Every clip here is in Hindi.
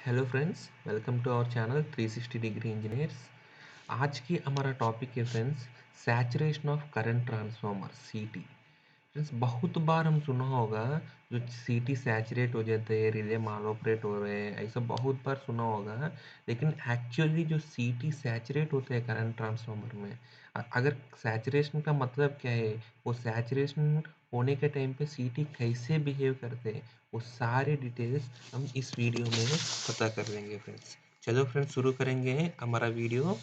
Hello friends, welcome to our channel 360 degree engineers. आज की हमारा टॉपिक है friends, saturation of current transformer CT. Friends, बहुत बार हम सुना होगा जो सीटी सैचुरेट हो जाते हैं, रिले माल ऑपरेट हो रहे हैं, ऐसा बहुत बार सुना होगा। लेकिन एक्चुअली जो सीटी सैचुरेट होते हैं करंट ट्रांसफार्मर में, अगर सैचुरेशन का मतलब क्या है, वो सैचुरेशन होने के टाइम पे सीटी कैसे बिहेव करते हैं, वो सारे डिटेल्स हम इस वीडियो में पता कर लेंगे फ्रेंड्स। चलो फ्रेंड्स, शुरू करेंगे हमारा वीडियो।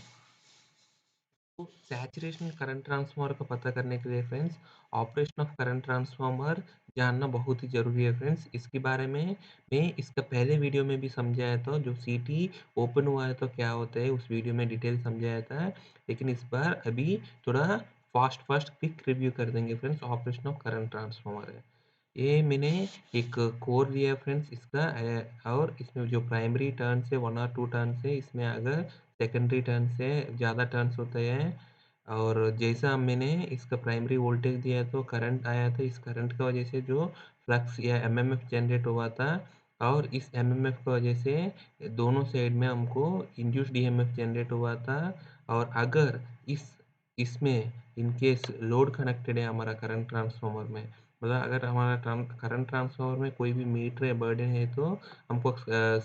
तो सैचुरेशन करंट ट्रांसफार्मर का पता करने के लिए friends, operation of current transformer जानना बहुत ही ज़रूरी है फ्रेंड्स। इसके बारे में मैं इसका पहले वीडियो में भी समझाया था, जो सीटी ओपन हुआ है तो क्या होता है उस वीडियो में डिटेल समझाया था। लेकिन इस बार अभी थोड़ा फास्ट फास्ट क्विक रिव्यू कर देंगे friends. Operation of current transformer है ये, मैंने एक कोर लिया फ्रेंड्स इसका, और इसमें जो प्राइमरी टर्न्स है 1 और 2 टर्न्स है, इसमें अगर सेकेंडरी टर्न से ज़्यादा टर्न्स होते हैं। और जैसा मैंने इसका प्राइमरी वोल्टेज दिया तो करंट आया था, इस करंट की वजह से जो फ्लक्स या एमएमएफ जनरेट हुआ था, और इस एमएमएफ की वजह से दोनों साइड में हमको इंड्यूस्ड ईएमएफ जनरेट हुआ था। और अगर इसमें इनकेस लोड कनेक्टेड है हमारा करंट ट्रांसफार्मर में, मतलब अगर हमारा करंट ट्रांसफार्मर में कोई भी मीटर या बर्डन है, तो हमको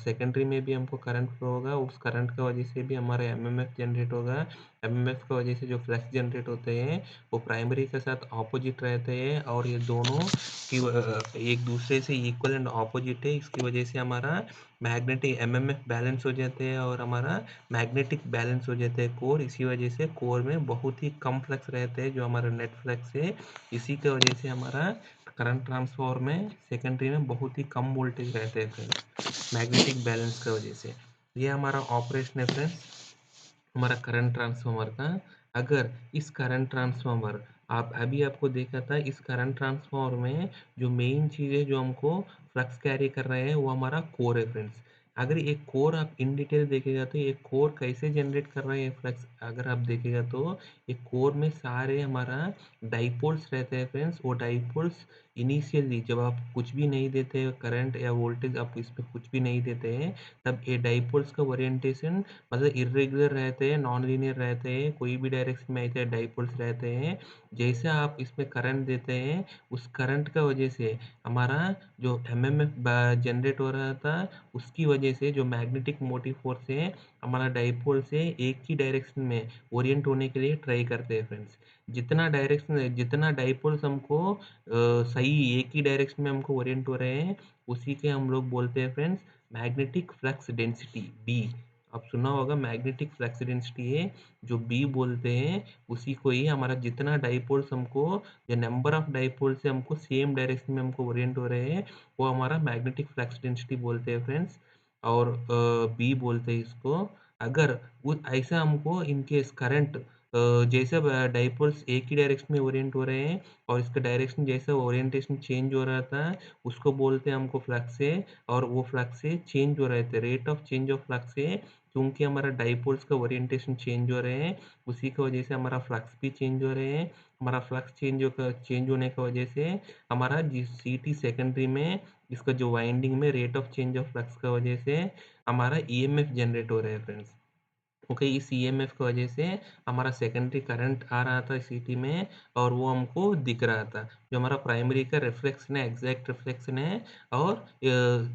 सेकेंडरी में भी हमको करंट फ्लो होगा, उस करंट की वजह से भी हमारा एमएमएफ जनरेट होगा। एमएमएफ की वजह से जो फ्लक्स जनरेट होते हैं वो प्राइमरी के साथ ऑपोजिट रहते हैं, और ये दोनों एक दूसरे से इक्वल एंड ऑपोजिट है। इसकी वजह से हमारा मैग्नेटिक एमएमएफ बैलेंस हो जाते हैं और हमारा मैग्नेटिक बैलेंस हो जाता है कोर। इसी वजह से कोर में बहुत ही कम फ्लक्स रहते हैं, जो हमारा नेट फ्लक्स है। इसी की वजह से हमारा करंट ट्रांसफार्मर में सेकेंडरी में बहुत ही कम वोल्टेज रहते हैं फ्रेंड्स, मैग्नेटिक बैलेंस की वजह से। ये हमारा ऑपरेशन है फ्रेंड्स हमारा करंट ट्रांसफार्मर का। अगर इस करंट ट्रांसफार्मर, आप अभी आपको देखा था, इस करंट ट्रांसफार्मर में जो मेन चीज़ है जो हमको फ्लक्स कैरी कर रहे हैं वो हमारा कोर है फ्रेंड्स। अगर एक कोर आप इन डिटेल देखेगा तो एक कोर कैसे जनरेट कर रहे हैं फ्लक्स, अगर आप देखेगा तो एक कोर में सारे हमारा डाइपोल्स रहते हैं फ्रेंड्स। वो डाइपोल्स इनिशियली जब आप कुछ भी नहीं देते करंट या वोल्टेज, आप इसमें कुछ भी नहीं देते हैं, तब ये डाइपोल्स का ओरिएंटेशन मतलब इर्रेगुलर रहते हैं, नॉन लीनियर रहते हैं, कोई भी डायरेक्शन में ऐसे डाइपोल्स रहते हैं। जैसे आप इसमें करंट देते हैं, उस करंट का वजह से हमारा जो एमएमएफ जनरेट हो रहा था, उसकी वजह से जो मैग्नेटिक मोटिव फोर्स है हमारा डाइपोल से एक ही डायरेक्शन में ओरिएंट होने के लिए ट्राई करते हैं फ्रेंड्स। जितना डाइपोल्स हमको सही एक ही डायरेक्शन में हमको ओरिएंट हो रहे हैं, उसी के हम लोग बोलते हैं friends magnetic flux density B. आप सुना होगा मैग्नेटिक फ्लक्स डेंसिटी है जो बी बोलते हैं, उसी को ही हमारा जितना डाइपोल्स हमको, जो नंबर ऑफ डाइपोल से हमको सेम डायरेक्शन में हमको ओरिएंट हो रहे हैं, वो हमारा मैग्नेटिक फ्लक्स डेंसिटी बोलते हैं फ्रेंड्स। और बी बोलते हैं इसको। अगर ऐसा हमको इनकेस करंट जैसे डाइपोल्स एक ही डायरेक्शन में ओरिएंट हो रहे हैं, और इसका डायरेक्शन जैसा ओरिएंटेशन चेंज हो रहा था, उसको बोलते हैं हमको फ्लक्स है। और वो फ्लक्स से चेंज हो रहे थे, rate of change of flux है, क्योंकि हमारा डाइपोल्स का ओरिएंटेशन चेंज हो रहे हैं, उसी की वजह से हमारा फ्लक्स भी चेंज हो रहे हैं। हमारा फ्लक्स चेंज होने की वजह से हमारा जिस सीटी सेकेंडरी में इसका जो वाइंडिंग में rate of change of flux की वजह से हमारा ईएमएफ जनरेट हो रहा है फ्रेंड्स। ओके, इस ईएमएफ की वजह से हमारा सेकेंडरी करंट आ रहा था सीटी में, और वो हमको दिख रहा था। जो हमारा प्राइमरी का रिफ्लेक्शन है, एग्जैक्ट रिफ्लेक्शन है। और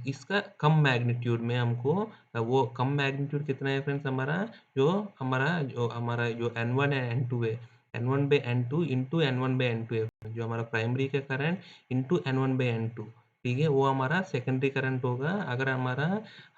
इसका कम मैग्नीट्यूड में हमको, वो कम मैग्नीट्यूड कितना है फ्रेंड्स, हमारा जो एन वन है एन टू है, N one by N two into N one by N two है, जो हमारा प्राइमरी का current into N one by N two. ठीक है, वो हमारा सेकेंडरी करंट होगा। अगर हमारा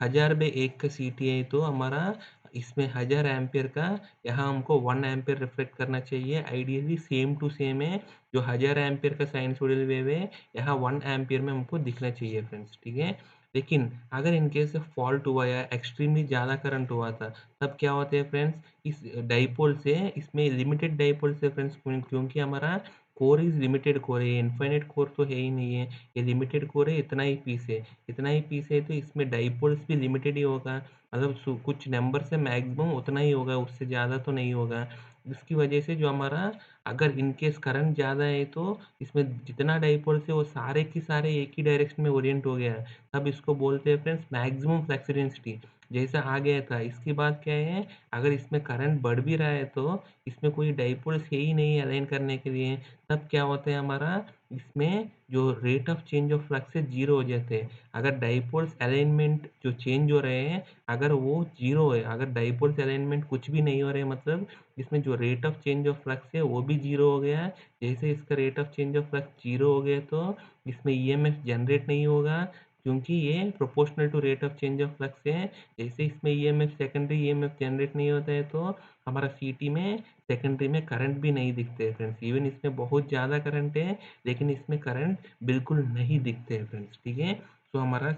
1000/1 का सीटी है तो हमारा इसमें 1000 एम्पियर का, यहाँ हमको 1 एम्पियर रिफ्लेक्ट करना चाहिए। आइडियली सेम टू सेम है, जो 1000 एम्पियर का साइनसोइडल वेव है, यहाँ 1 एम्पियर में हमको दिखना चाहिए फ्रेंड्स। ठीक है, लेकिन अगर इनकेस फॉल्ट हुआ या एक्सट्रीमली ज़्यादा करंट हुआ था, तब क्या होते हैं फ्रेंड्स, इस डाइपोल से, इसमें लिमिटेड डाइपोल से फ्रेंड्स, क्योंकि हमारा कोर इज लिमिटेड कोर है, इनफाइनाइट कोर तो है ही नहीं है, ये लिमिटेड कोर है, इतना ही पीस है, इतना ही पीस है, तो इसमें डाइपोल्स भी लिमिटेड ही होगा। मतलब कुछ नंबर से मैक्सिमम उतना ही होगा, उससे ज़्यादा तो नहीं होगा। जिसकी वजह से जो हमारा अगर इन केस करंट ज़्यादा है तो इसमें जितना डाइपोल्स है वो सारे के सारे एक ही डायरेक्शन में ओरिएंट हो गया है, तब इसको बोलते हैं फ्रेंड्स मैक्सिमम फ्लक्स डेंसिटी। जैसा आ गया था, इसके बाद क्या है, अगर इसमें करंट बढ़ भी रहा है तो इसमें कोई डाइपोल्स है ही नहीं अलाइन करने के लिए, तब क्या होता है हमारा, इसमें जो rate of change of flux है जीरो हो जाते हैं। अगर डाइपोल्स अलाइनमेंट जो चेंज हो रहे हैं अगर वो जीरो है, अगर डाइपोल्स अलाइनमेंट कुछ भी नहीं हो रहे मतलब इसमें जो rate of change of flux है वो भी जीरो हो गया है। जैसे इसका rate of change of flux zero हो गया तो इसमें ईएमएफ जनरेट नहीं होगा, क्योंकि ये proportional to rate of change of flux है। जैसे इसमें ईएमएफ सेकेंडरी ईएमएफ जनरेट नहीं होता है तो हमारा सीटी में सेकेंडरी में करंट भी नहीं दिखते हैं फ्रेंड्स। इवन इसमें बहुत ज़्यादा करंट है लेकिन इसमें करंट बिल्कुल नहीं दिखते हैं फ्रेंड्स, ठीक है। तो हमारा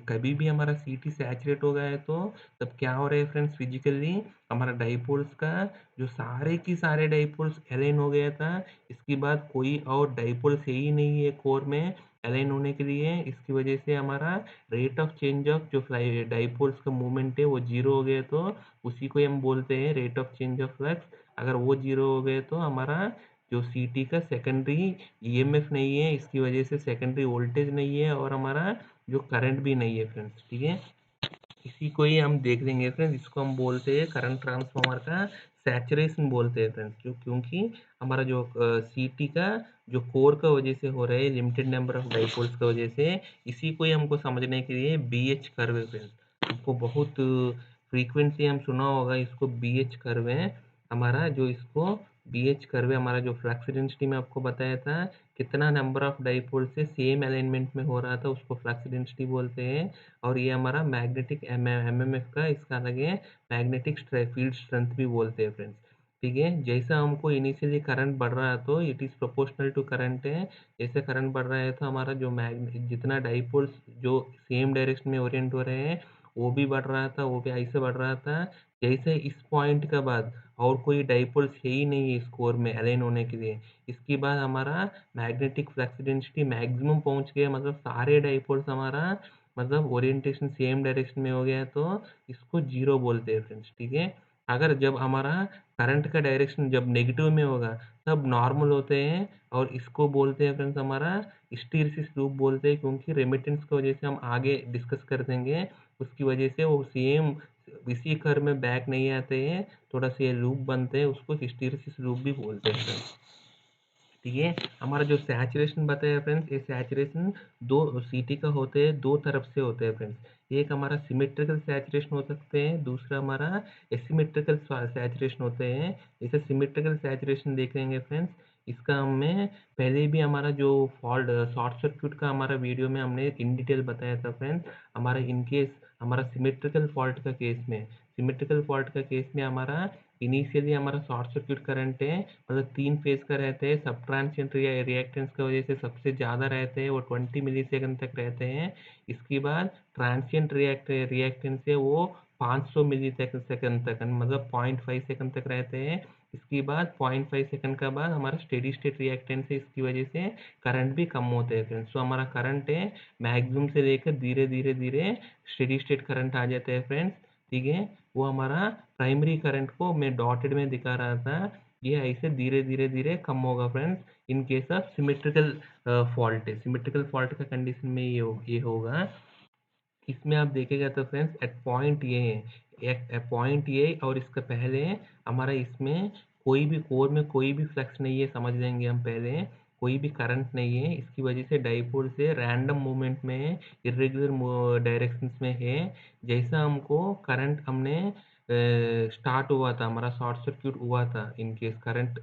कभी भी हमारा सीटी सैचुरेट हो गया है तो तब क्या हो रहा है फ्रेंड्स, फिजिकली हमारा डाइपोल्स का जो सारे की सारे डाइपोल्स अलाइन हो गया था, इसके बाद कोई और डाइपोल्स है ही नहीं है कोर में अलाइन होने के लिए। इसकी वजह से हमारा रेट ऑफ चेंज ऑफ जो फ्लाई डाइपोल्स का मूवमेंट है वो जीरो हो गया, तो उसी को हम बोलते हैं rate of change of flux. अगर वो जीरो हो गए तो हमारा जो सीटी का सेकेंडरी ईएमएफ नहीं है, इसकी वजह से सेकेंडरी वोल्टेज नहीं है और हमारा जो करंट भी नहीं है फ्रेंड्स, ठीक है। इसी को ही हम देख लेंगे फ्रेंड्स, इसको हम बोलते हैं करंट ट्रांसफार्मर का सैचुरेशन बोलते हैं फ्रेंड्स, क्योंकि हमारा जो सीटी का जो कोर का वजह से हो रहे हैं लिमिटेड नंबर ऑफ डाइपोल्स की वजह से, इसी को ही हमको समझने के लिए बीएच कर्व है फ्रेंड्स। आपको बहुत फ्रीक्वेंटली हम सुना होगा इसको, बीएच कर्व है हमारा, जो इसको बीएच कर्व है हमारा जो फ्लक्स डेंसिटी में आपको बताया था कितना नंबर ऑफ डाइपोल से सेम अलाइनमेंट में हो रहा था उसको फ्लक्स डेंसिटी बोलते हैं। और ये हमारा मैग्नेटिक एमएमएफ का इसका अलग है, मैग्नेटिक फील्ड स्ट्रेंथ भी बोलते हैं फ्रेंड्स, ठीक है। जैसा हमको इनिशियली करंट बढ़ रहा है तो it is proportional to current है। जैसे करंट बढ़ रहा है तो हमारा जो जितना डाइपोल्स जो सेम डायरेक्शन में ओरिएंट हो रहे हैं वो भी बढ़ रहा था, वो भी ऐसे बढ़ रहा था। जैसे इस पॉइंट के बाद और कोई डाइपोल्स है ही नहीं है इस कोर में अलाइन होने के लिए, इसके बाद हमारा मैग्नेटिक फ्लक्स डेंसिटी मैक्सिमम पहुंच गया, मतलब सारे डाइपोल्स हमारा मतलब ओरिएंटेशन सेम डायरेक्शन में हो गया तो इसको जीरो बोलते हैं फ्रेंड्स, ठीक है। अगर जब हमारा करंट का डायरेक्शन जब नेगेटिव में होगा तब नॉर्मल होते हैं, और इसको बोलते हैं फ्रेंड्स हमारा हिस्टैरिसीस लूप बोलते हैं, क्योंकि रेमिटेंस की वजह से हम आगे डिस्कस कर देंगे, उसकी वजह से वो सेम इसी कर्व में बैक नहीं आते हैं, थोड़ा सा ये लूप बनते हैं, उसको हिस्टैरिसीस लूप भी बोलते हैं फ्रेंड्स, ठीक है। हमारा जो सैचुरेशन बताया फ्रेंड्स, ये सैचुरेशन दो सीटी का होते हैं, दो तरफ से होते हैं फ्रेंड्स। एक हमारा सिमेट्रिकल सैचुरेशन हो सकते हैं, दूसरा हमारा एसिमेट्रिकल सैचुरेशन होते हैं। जैसे सिमेट्रिकल सैचुरेशन देखेंगे फ्रेंड्स, इसका हमें पहले भी हमारा जो फॉल्ट शॉर्ट सर्क्यूट का हमारा वीडियो में हमने इन डिटेल बताया था फ्रेंड्स। हमारा इनकेस हमारा सिमेट्रिकल फॉल्ट का केस में, सिमेट्रिकल फॉल्ट का केस में हमारा इनिशियली हमारा शॉर्ट सर्क्यूट करंट है, मतलब 3 फेज का रहते हैं, सब ट्रांसिएंट रिएक्टेंस की वजह से सबसे ज़्यादा रहते हैं, वो 20 मिलीसेकंड तक रहते हैं। इसके बाद ट्रांसिएंट रिएक्टेंस है वो 500 मिली सेकंड तक, मतलब 0.5 सेकंड तक रहते हैं। इसके बाद 0.5 सेकंड के बाद हमारा स्टेडी स्टेट रिएक्टेंस है, इसकी वजह से करंट भी कम होते हैं फ्रेंड्स। तो हमारा करंट है मैक्सिमम से लेकर धीरे धीरे धीरे स्टेडी स्टेट करंट आ जाते हैं फ्रेंड्स, ठीक है। वो हमारा प्राइमरी करंट को मैं डॉटेड में दिखा रहा था, ये ऐसे धीरे धीरे धीरे कम होगा friends in case of symmetrical fault है। सिमेट्रिकल फॉल्ट का कंडीशन में ये होगा। इसमें आप देखेगा तो फ्रेंड्स एट पॉइंट ये है, एक पॉइंट ये और इसका पहले हमारा इसमें कोई भी कोर में कोई भी फ्लक्स नहीं है, समझ लेंगे हम पहले, कोई भी करंट नहीं है, इसकी वजह से डाइपोल से रैंडम मूवमेंट में है, इरेगुलर डायरेक्शंस में है। जैसा हमको करंट हमने स्टार्ट हुआ था, हमारा शॉर्ट सर्क्यूट हुआ था, इनकेस करंट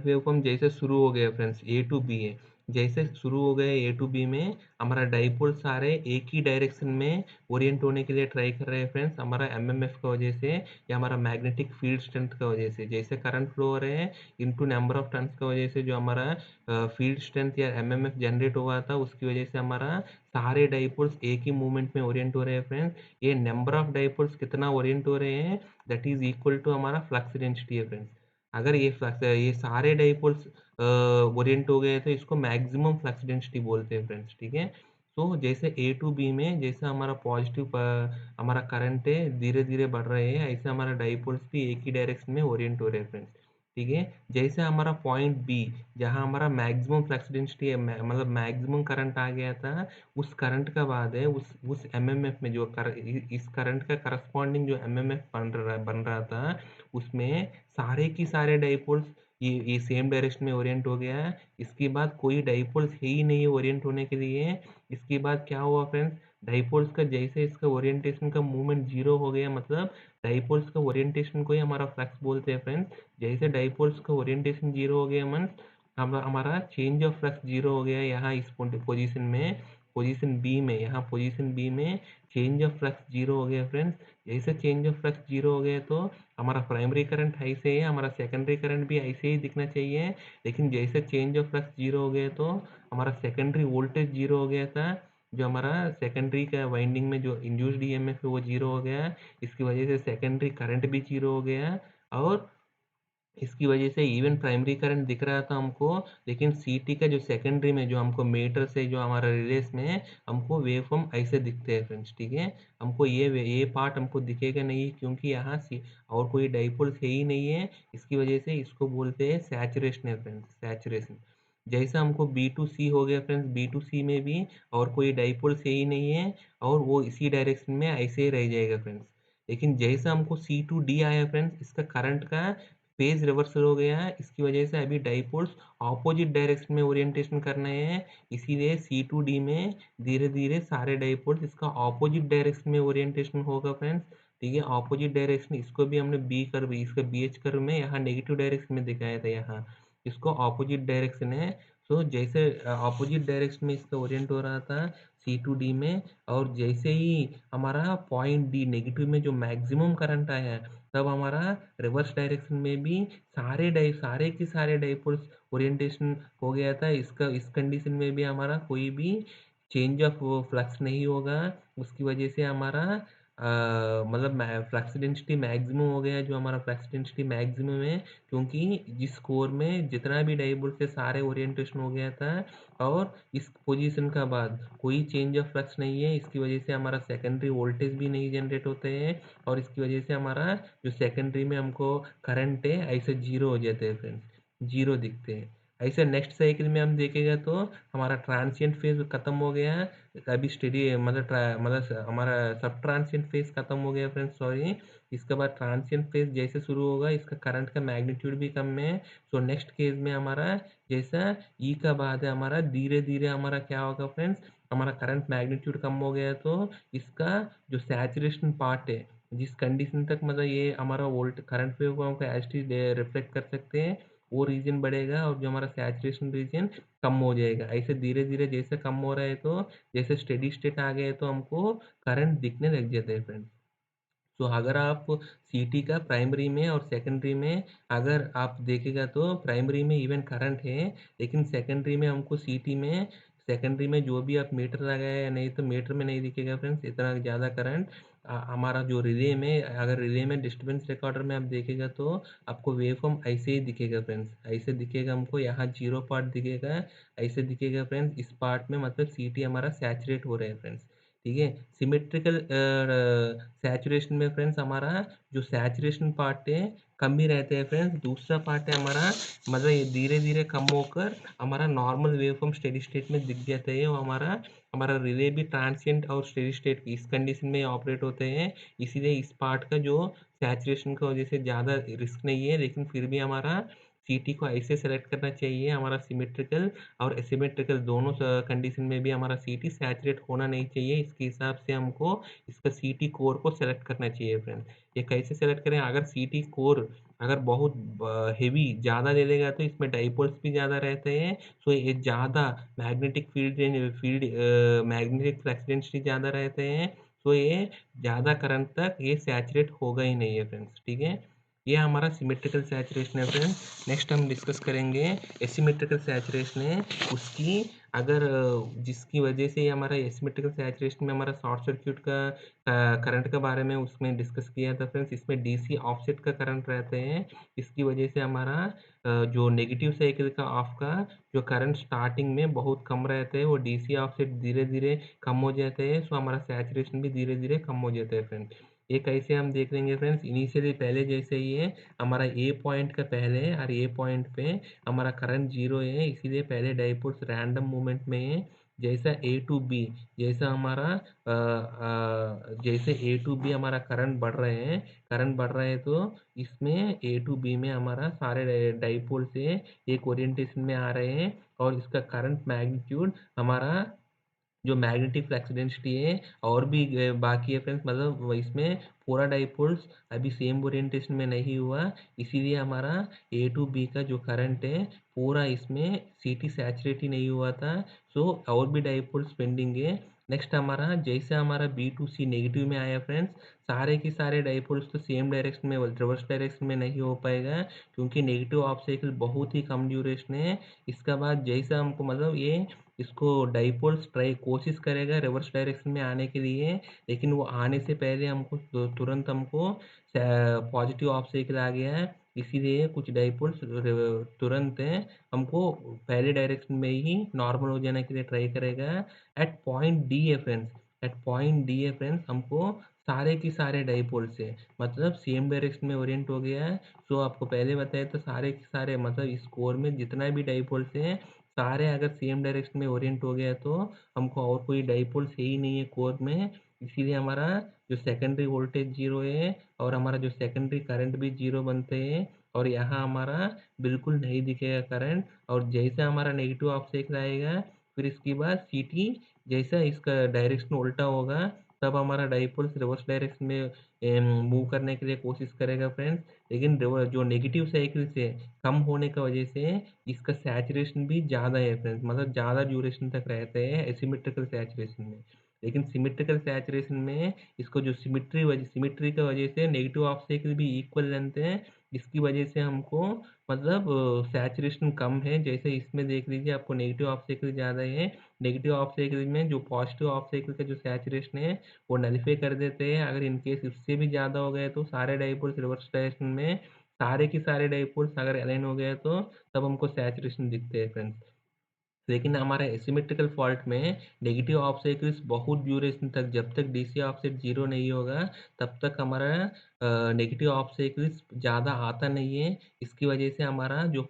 वेव फॉर्म जैसे शुरू हो गया फ्रेंड्स ए टू बी है, जैसे शुरू हो गए ए टू बी में हमारा डाइपोल सारे एक ही डायरेक्शन में ओरिएंट होने के लिए ट्राई कर रहे हैं फ्रेंड्स, हमारा एमएमएफ की वजह से या हमारा मैग्नेटिक फील्ड स्ट्रेंथ की वजह से, जैसे करंट फ्लो हो रहे हैं इनटू नंबर ऑफ टर्न्स की वजह से जो हमारा फील्ड स्ट्रेंथ या एमएमएफ जनरेट हुआ था उसकी वजह से हमारा सारे डाइपोल्स एक ही मूवमेंट में ओरिएंट हो रहे हैं फ्रेंड्स। ये नंबर ऑफ डाइपोल्स कितना ओरिएंट हो रहे हैं दैट इज इक्वल टू हमारा फ्लक्स डेंसिटी है फ्रेंड्स। अगर ये सारे डाइपोल्स ओरिएंट हो गए तो इसको मैक्सिमम फ्लक्स डेंसिटी बोलते हैं फ्रेंड्स, ठीक है। तो जैसे ए टू बी में जैसे हमारा पॉजिटिव हमारा करंट है धीरे-धीरे बढ़ रहे हैं, ऐसे हमारा डाइपोल्स भी एक ही डायरेक्शन में ओरिएंट हो रहे हैं फ्रेंड्स, ठीक है? जैसे हमारा पॉइंट बी जहाँ हमारा मैक्सिमम फ्लक्स डेंसिटी है मतलब मैक्सिमम करंट आ गया था, उस करंट का बाद है उस एमएमएफ में जो इस करंट का करस्पॉन्डिंग जो एमएमएफ बन रहा था, उसमें सारे की सारे डाइपोल्स ये सेम डायरेक्शन में ओरिएंट हो गया है। इसके बाद कोई डाइपोल्स है ही नहीं है ओरिएंट होने के लिए। इसके बाद क्या हुआ फ्रेंड्स, डाइपोल्स का जैसे इसका ओरिएंटेशन का मूवमेंट जीरो हो गया, मतलब डाइपोल्स का ओरिएंटेशन को ही हमारा फ्लक्स बोलते हैं फ्रेंड्स। जैसे डाइपोल्स का ओरिएंटेशन जीरो हो गया मीन्स हमारा चेंज ऑफ फ्लक्स जीरो हो गया यहाँ इस पोजीशन में, पोजीशन बी में, यहाँ पोजीशन बी में चेंज ऑफ फ्लक्स जीरो हो गया फ्रेंड्स। जैसे चेंज ऑफ फ्लक्स जीरो हो गया तो हमारा प्राइमरी करंट ऐसे ही है, हमारा सेकेंडरी करंट भी ऐसे ही दिखना चाहिए। लेकिन जैसे चेंज ऑफ फ्लक्स जीरो हो गया तो हमारा सेकेंडरी वोल्टेज जीरो हो गया था, जो हमारा सेकेंडरी का वाइंडिंग में जो इंड्यूस्ड ईएमएफ है वो जीरो हो गया। इसकी वजह से सेकेंडरी करंट भी जीरो हो गया, और इसकी वजह से इवन प्राइमरी करंट दिख रहा था हमको, लेकिन सीटी का जो सेकेंडरी में जो हमको मीटर से जो हमारा रिलेस में हमको वेव फॉर्म ऐसे दिखते हैं फ्रेंड्स, ठीक है? हमको ये पार्ट हमको दिखेगा नहीं, क्योंकि यहाँ सी और कोई डाइपोल्स है ही नहीं है। इसकी वजह से इसको बोलते हैं सैचुरेशन है फ्रेंड्स, सैचुरेशन। जैसा हमको बी टू सी हो गया फ्रेंड्स, बी टू सी में भी और कोई डाइपोल्स है ही नहीं है, और वो इसी डायरेक्शन में ऐसे ही रह जाएगा फ्रेंड्स। लेकिन जैसा हमको सी टू डी आया फ्रेंड्स, इसका करंट का फेज रिवर्सल हो गया है। इसकी वजह से अभी डाइपोल्स ऑपोजिट डायरेक्शन में ओरिएंटेशन करना है, इसीलिए सी टू डी में धीरे धीरे सारे डाइपोल्स इसका ऑपोजिट डायरेक्शन में ओरिएंटेशन होगा फ्रेंड्स, ठीक है? ऑपोजिट डायरेक्शन, इसको भी हमने बी कर्व, इसका बी एच कर्व में यहाँ नेगेटिव डायरेक्शन में दिखाया था, यहाँ इसको ऑपोजिट डायरेक्शन है। तो जैसे ऑपोजिट डायरेक्शन में इसका ओरिएंट हो रहा था सी टू डी में, और जैसे ही हमारा पॉइंट डी नेगेटिव में जो मैक्सिमम करंट आया है, तब हमारा रिवर्स डायरेक्शन में भी सारे के सारे डाइपोल्स ओरिएंटेशन हो गया था। इसका इस कंडीशन में भी हमारा कोई भी चेंज ऑफ फ्लक्स नहीं होगा। उसकी वजह से हमारा मतलब फ्लक्स डेंसिटी मैक्सिमम हो गया, जो हमारा फ्लक्स डेंसिटी मैक्सिमम है, क्योंकि जिस कोर में जितना भी डाइपोल थे सारे ओरिएंटेशन हो गया था, और इस पोजीशन का बाद कोई चेंज ऑफ फ्लक्स नहीं है। इसकी वजह से हमारा सेकेंडरी वोल्टेज भी नहीं जनरेट होते हैं, और इसकी वजह से हमारा जो सेकेंडरी में हमको करंट है ऐसे जीरो हो जाते हैं फ्रेंड्स, जीरो दिखते हैं। ऐसे नेक्स्ट साइकिल में हम देखेगा तो हमारा ट्रांसिएंट फेज खत्म हो गया, अभी स्टेडी मतलब हमारा सब ट्रांसिएंट फेज खत्म हो गया फ्रेंड्स, सॉरी। इसके बाद ट्रांसिएंट फेज जैसे शुरू होगा, इसका करंट का मैग्नीट्यूड भी कम है। सो नेक्स्ट केस में हमारा जैसा ई का बाद है, हमारा धीरे धीरे हमारा क्या होगा फ्रेंड्स, हमारा करंट मैग्नीट्यूड कम हो गया, तो इसका जो सैचुरेशन पार्ट है, जिस कंडीशन तक मतलब ये हमारा वोल्ट करंट वेव को हमको एच टी रिफ्लेक्ट कर सकते हैं, वो रीजन बढ़ेगा, और जो हमारा सैचुरेशन रीजन कम हो जाएगा। ऐसे धीरे धीरे जैसे कम हो रहा है, तो जैसे स्टेडी स्टेट आ गए तो हमको करंट दिखने लग जाते हैं फ्रेंड्स। तो अगर आप सीटी का प्राइमरी में और सेकेंडरी में अगर आप देखेगा तो प्राइमरी में इवन करंट है, लेकिन सेकेंडरी में हमको सीटी में सेकेंडरी में जो भी आप मीटर लगाए या नहीं, तो मीटर में नहीं दिखेगा फ्रेंड्स इतना ज़्यादा करंट। हमारा जो रिले में, अगर रिले में डिस्टर्बेंस रिकॉर्डर में आप देखेगा तो आपको वेव फॉर्म ऐसे ही दिखेगा फ्रेंड्स, ऐसे दिखेगा हमको, यहाँ जीरो पार्ट दिखेगा, ऐसे दिखेगा फ्रेंड्स। इस पार्ट में मतलब सीटी हमारा सैचुरेट हो रहा है फ्रेंड्स, ठीक है? सिमेट्रिकल सैचुरेशन में फ्रेंड्स हमारा जो सैचुरेशन पार्ट है कम ही रहते हैं फ्रेंड्स, दूसरा पार्ट है हमारा मतलब ये धीरे धीरे कम होकर हमारा normal wave form steady state में दिख जाता है, और हमारा हमारा रिले भी ट्रांसिएंट और स्टेडी स्टेट इस कंडीशन में ऑपरेट होते हैं। इसीलिए इस पार्ट का जो सैचुरेशन का वजह से ज़्यादा रिस्क नहीं है, लेकिन फिर भी हमारा सीटी को ऐसे सेलेक्ट करना चाहिए, हमारा सिमेट्रिकल और एसिमेट्रिकल दोनों कंडीशन में भी हमारा सीटी सैचुरेट होना नहीं चाहिए। इसके हिसाब से हमको इसका सीटी कोर को सेलेक्ट करना चाहिए फ्रेंड्स। ये कैसे सेलेक्ट करें, अगर सीटी कोर अगर बहुत हेवी ज़्यादा ले लेगा तो इसमें डाइपोल्स भी ज़्यादा रहते हैं, सो ये ज़्यादा magnetic field magnetic flux density ज़्यादा रहते हैं, सो ये ज़्यादा करंट तक ये सैचुरेट होगा ही नहीं है फ्रेंड्स, ठीक है? ये हमारा सिमेट्रिकल सैचुरेशन है फ्रेंड्स। नेक्स्ट हम डिस्कस करेंगे एसिमेट्रिकल सैचुरेशन है उसकी। अगर जिसकी वजह से हमारा एसिमेट्रिकल सैचुरेशन में हमारा शॉर्ट सर्क्यूट का करंट के बारे में उसमें डिस्कस किया था फ्रेंड्स। इसमें डीसी ऑफसेट का करंट रहते हैं। इसकी वजह से हमारा जो नेगेटिव साइकिल का ऑफ का जो करंट स्टार्टिंग में बहुत कम रहते हैं, वो डीसी ऑफसेट धीरे धीरे कम हो जाते हैं। सो हमारा सैचुरेशन भी धीरे धीरे कम हो जाता है फ्रेंड। ये कैसे हम देख लेंगे फ्रेंड्स। इनिशियली पहले जैसे ही है हमारा ए पॉइंट का पहले और ए पॉइंट पे हमारा करंट जीरो है, इसीलिए पहले डाइपोल्स रैंडम मूवमेंट में है। जैसा ए टू बी, जैसा हमारा जैसे ए टू बी हमारा करंट बढ़ रहे हैं, करंट बढ़ रहे हैं, तो इसमें ए टू बी में हमारा सारे डाइपोल से एक ओरिएंटेशन में आ रहे हैं। और इसका करंट मैग्नीट्यूड हमारा जो मैग्नेटिक फ्लक्स डेंसिटी है और भी बाकी है फ्रेंड्स। मतलब इसमें पूरा डाइपोल्स अभी सेम ओरिएंटेशन में नहीं हुआ, इसीलिए हमारा ए टू बी का जो करंट है पूरा इसमें सीटी सैचुरेट ही नहीं हुआ था। सो और भी डाइपोल्स पेंडिंग है। नेक्स्ट हमारा जैसे हमारा बी टू सी नेगेटिव में आया फ्रेंड्स, सारे के सारे डाइपोल्स तो सेम डायरेक्शन में रिवर्स डायरेक्शन में नहीं हो पाएगा, क्योंकि नेगेटिव ऑफ साइकिल बहुत ही कम ड्यूरेशन है। इसका बाद जैसा हमको मतलब ये इसको डाइपोल्स ट्राई कोशिश करेगा रिवर्स डायरेक्शन में आने के लिए, लेकिन वो आने से पहले हमको तुरंत हमको पॉजिटिव ऑफ साइकिल आ गया है। इसीलिए कुछ डाइपोल्स तुरंत हमको पहले डायरेक्शन में ही नॉर्मल हो जाने के लिए ट्राई करेगा। एट पॉइंट डी है फ्रेंड्स, एट पॉइंट डी है फ्रेंड्स, हमको सारे के सारे डाइपोल से मतलब सेम डायरेक्शन में ओरिएंट हो गया है। सो आपको पहले बताया तो सारे के सारे मतलब इस कोर में जितना भी डाइपोल्स हैं सारे अगर सेम डायरेक्शन में ओरिएंट हो गया तो हमको और कोई डाइपोल्स है ही नहीं है कोर में। इसीलिए हमारा जो सेकेंडरी वोल्टेज जीरो है और हमारा जो सेकेंडरी करंट भी जीरो बनते हैं। और यहाँ हमारा बिल्कुल नहीं दिखेगा करंट। और जैसे हमारा नेगेटिव ऑफ साइकिल आएगा फिर इसके बाद सीटी जैसा इसका डायरेक्शन उल्टा होगा, तब हमारा डाइपोल्स रिवर्स डायरेक्शन में मूव करने के लिए कोशिश करेगा फ्रेंड्स। लेकिन जो नेगेटिव साइकिल से कम होने की वजह से इसका सैचुरेशन भी ज़्यादा है फ्रेंड्स, मतलब ज़्यादा ड्यूरेशन तक रहते हैं एसिमेट्रिकल सैचुरेशन में। लेकिन सिमेट्रिकल सैचुरेशन में इसको जो सिमेट्री की वजह से नेगेटिव ऑफ साइकिल भी इक्वल लेंथ है। इसकी वजह से हमको मतलब सैचुरेशन कम है। जैसे इसमें देख लीजिए आपको नेगेटिव ऑफ साइकिल ज़्यादा है। नेगेटिव ऑफ साइकिल में जो पॉजिटिव ऑफ साइकिल का जो सैचुरेशन है वो नलिफाई कर देते हैं। अगर इनकेस इससे भी ज़्यादा हो गए तो सारे डाइपोल्स रिवर्स डायरेक्शन में, सारे के सारे डाइपोल्स अगर अलाइन हो गए तो तब हमको सैचुरेशन दिखते हैं फ्रेंड्स। लेकिन हमारा एसिमेट्रिकल फॉल्ट में नेगेटिव ऑफ साइकिल्स बहुत ड्यूरेशन तक, जब तक डीसी ऑफसेट जीरो नहीं होगा तब तक हमारा नेगेटिव ऑफ साइकिल्स ज़्यादा आता नहीं है। इसकी वजह से हमारा जो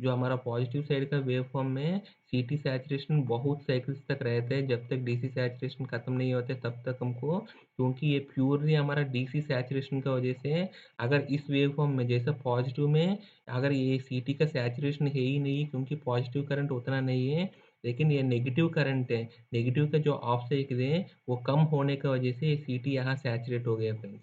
हमारा पॉजिटिव साइड का वेव फॉर्म में सीटी सैचुरेशन बहुत साइकिल्स तक रहते हैं। जब तक डीसी सैचुरेशन खत्म नहीं होते तब तक हमको, क्योंकि ये प्योरली हमारा डीसी सैचुरेशन की वजह से, अगर इस वेव फॉर्म में जैसा पॉजिटिव में अगर ये सीटी का सैचुरेशन है ही नहीं, क्योंकि पॉजिटिव करंट उतना नहीं है। लेकिन ये नेगेटिव करंट है, नेगेटिव का जो ऑफ साइकिल है वो कम होने की वजह से ये सीटी यहाँ सैचुरेट हो गया फ्रेंड्स।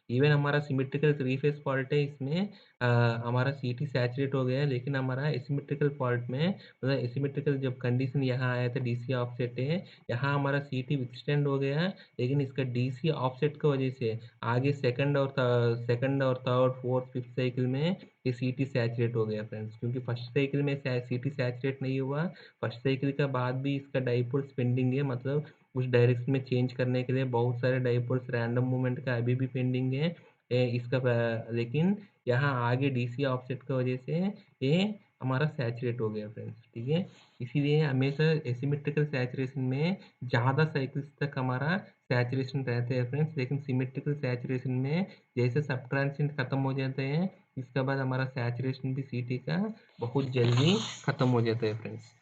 इवन हमारा सिमेट्रिकल थ्री फेज फॉल्ट है, इसमें हमारा सीटी सैचुरेट हो गया है। लेकिन हमारा एसिमेट्रिकल फॉल्ट में मतलब एसिमेट्रिकल जब कंडीशन यहाँ आया था डीसी ऑफसेट है, यहाँ हमारा सीटी विथस्टैंड हो गया। लेकिन इसका डीसी ऑफसेट की वजह से आगे सेकंड और थर्ड फोर्थ फिफ्थ साइकिल में ये सीटी सैचुरेट हो गया फ्रेंड्स, क्योंकि फर्स्ट साइकिल में सीटी सैचुरेट नहीं हुआ। फर्स्ट साइकिल के बाद भी इसका डाइपोल्स पेंडिंग है, मतलब उस डायरेक्शन में चेंज करने के लिए बहुत सारे डाइपोल्स रैंडम मूवमेंट का अभी भी पेंडिंग है। लेकिन यहाँ आगे डीसी ऑफसेट की वजह से ये हमारा सैचुरेट हो गया फ्रेंड्स, ठीक है। इसीलिए हमेशा एसिमेट्रिकल सैचुरेशन में ज़्यादा साइकिल्स तक हमारा सैचुरेशन रहते हैं फ्रेंड्स। लेकिन सिमेट्रिकल सैचुरेशन में जैसे सब ट्रांजिएंट खत्म हो जाते हैं, इसके बाद हमारा सैचुरेशन भी सीटी का बहुत जल्दी खत्म हो जाता है फ्रेंड्स।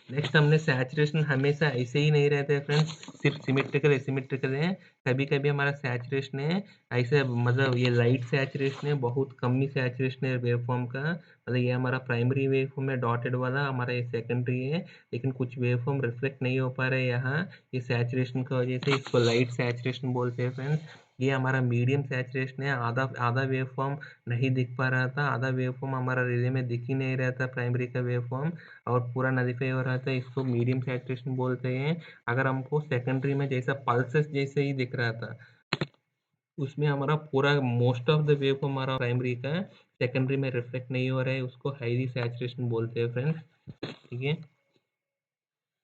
नेक्स्ट हमने सैचुरेशन हमेशा ऐसे ही नहीं रहते हैं फ्रेंड्स, सिर्फ सिमेट्रिकल एसिमेट्रिकल है। कभी कभी हमारा सैचुरेशन है ऐसे, मतलब ये लाइट सैचुरेशन है, बहुत कम ही सैचुरेशन है वेव फॉर्म का। मतलब ये हमारा प्राइमरी वेव फॉर्म है डॉटेड वाला, हमारा ये सेकेंडरी है। लेकिन कुछ वेव फॉर्म रिफ्लेक्ट नहीं हो पा रहे यहाँ, ये सैचुरेशन की वजह से इसको लाइट सैचुरेशन बोलते हैं फ्रेंड्स। ये हमारा मीडियम सैचुरेशन है, आधा आधा वेव फॉर्म नहीं दिख पा रहा था, आधा वेव फॉर्म हमारा रिले में दिख ही नहीं रहा था प्राइमरी का वेव फॉर्म, और पूरा नलीफाई हो रहा था, इसको मीडियम सैचुरेशन बोलते हैं। अगर हमको सेकेंडरी में जैसा पल्सेस जैसे ही दिख रहा था, उसमें हमारा पूरा मोस्ट ऑफ द वेव हमारा प्राइमरी का सेकेंडरी में रिफ्लेक्ट नहीं हो रहा है, उसको हाईली सैचुरेशन बोलते हैं फ्रेंड्स। ठीक है,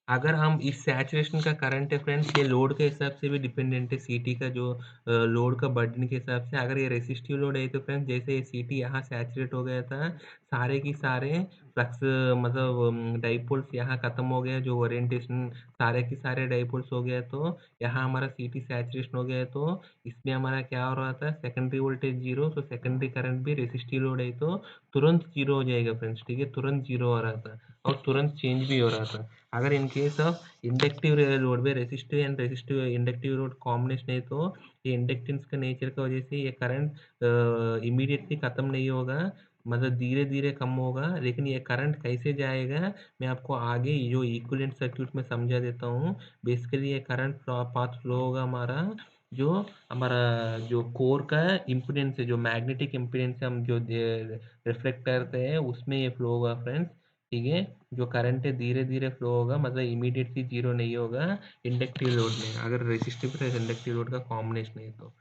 अगर हम इस सैचुरेशन का करंट है फ्रेंड्स, ये लोड के हिसाब से भी डिपेंडेंट है, सीटी का जो लोड का बर्डन के हिसाब से। अगर ये रेसिस्टिव लोड है तो फ्रेंड्स जैसे ये सीटी यहाँ सैचुरेट हो गया था, सारे की सारे फ्लक्स मतलब डाइपोल्स यहाँ खत्म हो गया, जो ओरिएंटेशन सारे के सारे डाइपोल्स हो गया, तो यहाँ हमारा सीटी सैचुरेशन हो गया, तो इसमें हमारा क्या हो रहा था, सेकेंडरी वोल्टेज जीरो, तो सेकेंडरी करंट भी रेसिस्टिव लोड है तो तुरंत जीरो हो जाएगा फ्रेंड्स। ठीक है, तुरंत जीरो हो रहा था और तुरंत चेंज भी हो रहा था। अगर in case of inductive load में resistive and resistive inductive load combination है, तो ये इंडक्टेंस का नेचर की वजह से ये करंट इमीडिएटली खत्म नहीं होगा, मतलब धीरे धीरे कम होगा। लेकिन ये करंट कैसे जाएगा मैं आपको आगे जो इक्विवेलेंट सर्क्यूट में समझा देता हूँ। बेसिकली ये करंट पाथ फ्लो होगा हमारा, जो हमारा जो कोर का इम्पीडेंस है, जो मैग्नेटिक इम्पीडेंस हम जो रिफ्लेक्ट करते हैं, उसमें ये फ्लो होगा फ्रेंड्स। ठीक है, जो करंट है धीरे धीरे फ्लो होगा, मतलब इमीडिएटली जीरो नहीं होगा इंडक्टिव लोड में, अगर रेसिस्टिव प्लस इंडक्टिव लोड का कॉम्बिनेशन है तो।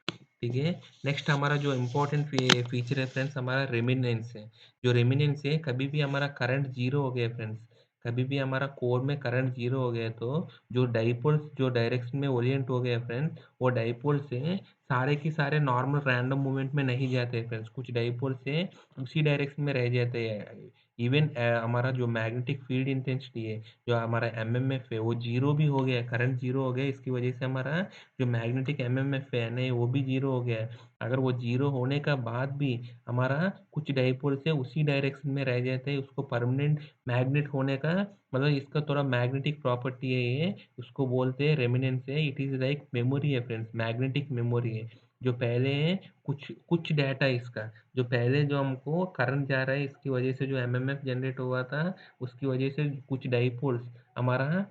ठीक है, नेक्स्ट हमारा जो इम्पोर्टेंट फीचर है फ्रेंड्स, हमारा रेमिनेंस है। जो रेमिनेंस है, कभी भी हमारा करंट जीरो हो गया फ्रेंड्स, कभी भी हमारा कोर में करंट जीरो हो गया, तो जो डाइपोल्स जो डायरेक्शन में ओरिएंट हो गया फ्रेंड्स, वो डाइपोल से सारे के सारे नॉर्मल रैंडम मूवमेंट में नहीं जाते फ्रेंड्स, कुछ डाइपोल से उसी डायरेक्शन में रह जाते हैं। इवन हमारा जो मैग्नेटिक फील्ड इंटेंसिटी है, जो हमारा एमएमएफ है, वो जीरो भी हो गया, करंट जीरो हो गया, इसकी वजह से हमारा जो मैग्नेटिक एमएमएफ है नहीं, वो भी जीरो हो गया है। अगर वो जीरो होने का बाद भी हमारा कुछ डाइपोल से उसी डायरेक्शन में रह जाते हैं, उसको परमानेंट मैग्नेट होने का मतलब इसका थोड़ा मैग्नेटिक प्रॉपर्टी है ये, उसको बोलते हैं रेमिनेंस है। इट इज लाइक मेमोरी है फ्रेंड्स, मैग्नेटिक मेमोरी है। जो पहले है कुछ कुछ डाटा इसका, जो पहले जो हमको करंट जा रहा है, इसकी वजह से जो एमएमएफ जनरेट हुआ था, उसकी वजह से कुछ डाइपोल्स हमारा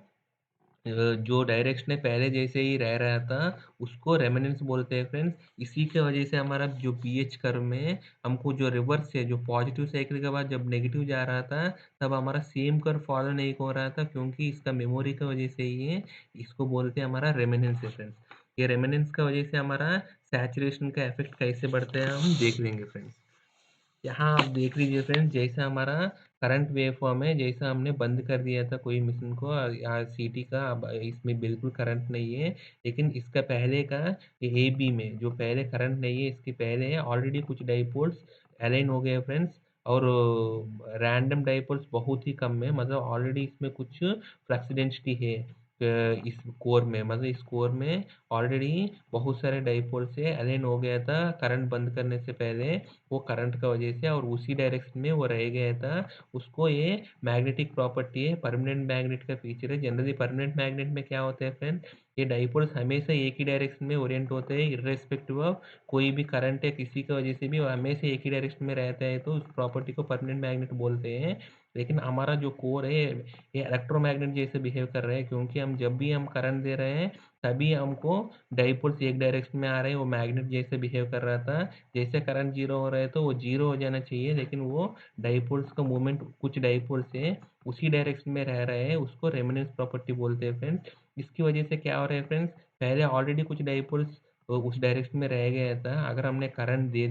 जो डायरेक्शन है पहले जैसे ही रह रहा था, उसको रेमिनेंस बोलते हैं फ्रेंड्स। इसी के वजह से हमारा जो पीएच कर्व में हमको जो रिवर्स है, जो पॉजिटिव साइकिल के बाद जब नेगेटिव जा रहा था, तब हमारा सेम कर्व फॉलो नहीं हो रहा था, क्योंकि इसका मेमोरी की वजह से ही है। इसको बोलते हैं हमारा रेमिनेंस है फ्रेंड्स। ये रेमिनेंस की वजह से हमारा सैचुरेशन का इफेक्ट कैसे बढ़ता है हम देख लेंगे फ्रेंड्स। यहाँ आप देख लीजिए फ्रेंड्स, जैसा हमारा करंट वेव फॉर्म है, जैसा हमने बंद कर दिया था कोई मशीन को या सीटी का, अब इसमें बिल्कुल करंट नहीं है। लेकिन इसका पहले का ए बी में जो पहले करंट नहीं है, इसके पहले है ऑलरेडी कुछ डाइपोल्स अलाइन हो गए फ्रेंड्स, और रैंडम डाइपोल्स बहुत ही कम है, मतलब ऑलरेडी इसमें कुछ फ्लक्स डेंसिटी है इस कोर में, मतलब इस कोर में ऑलरेडी बहुत सारे डाइपोल से अलाइन हो गया था करंट बंद करने से पहले, वो करंट का वजह से, और उसी डायरेक्शन में वो रह गया था। उसको ये मैग्नेटिक प्रॉपर्टी है, परमानेंट मैग्नेट का फीचर है। जनरली परमानेंट मैग्नेट में क्या होता है फ्रेंड, ये डाइपोल्स हमेशा एक ही डायरेक्शन में ओरिएंट होते हैं, इर्रेस्पेक्टिव ऑफ कोई भी करंट है किसी की वजह से भी वो हमेशा एक ही डायरेक्शन में रहता है, तो उस प्रॉपर्टी को परमानेंट मैग्नेट बोलते हैं। लेकिन हमारा जो कोर है ये इलेक्ट्रोमैग्नेट जैसे बिहेव कर रहा है, क्योंकि हम जब भी हम करंट दे रहे हैं, तभी हमको डाइपोल्स एक डायरेक्शन में आ रहे हैं, वो मैग्नेट जैसे बिहेव कर रहा था। जैसे करंट जीरो हो रहा है तो वो जीरो हो जाना चाहिए, लेकिन वो डाइपोल्स का मूवमेंट कुछ डाइपोल्स है उसी डायरेक्शन में रह रहे हैं, उसको रेमनेंस प्रॉपर्टी बोलते हैं फ्रेंड्स। इसकी वजह से क्या हो रहा है फ्रेंड्स, पहले ऑलरेडी कुछ डाइपोल्स उस डायरेक्शन में रह गया था, अगर हमने करंट दे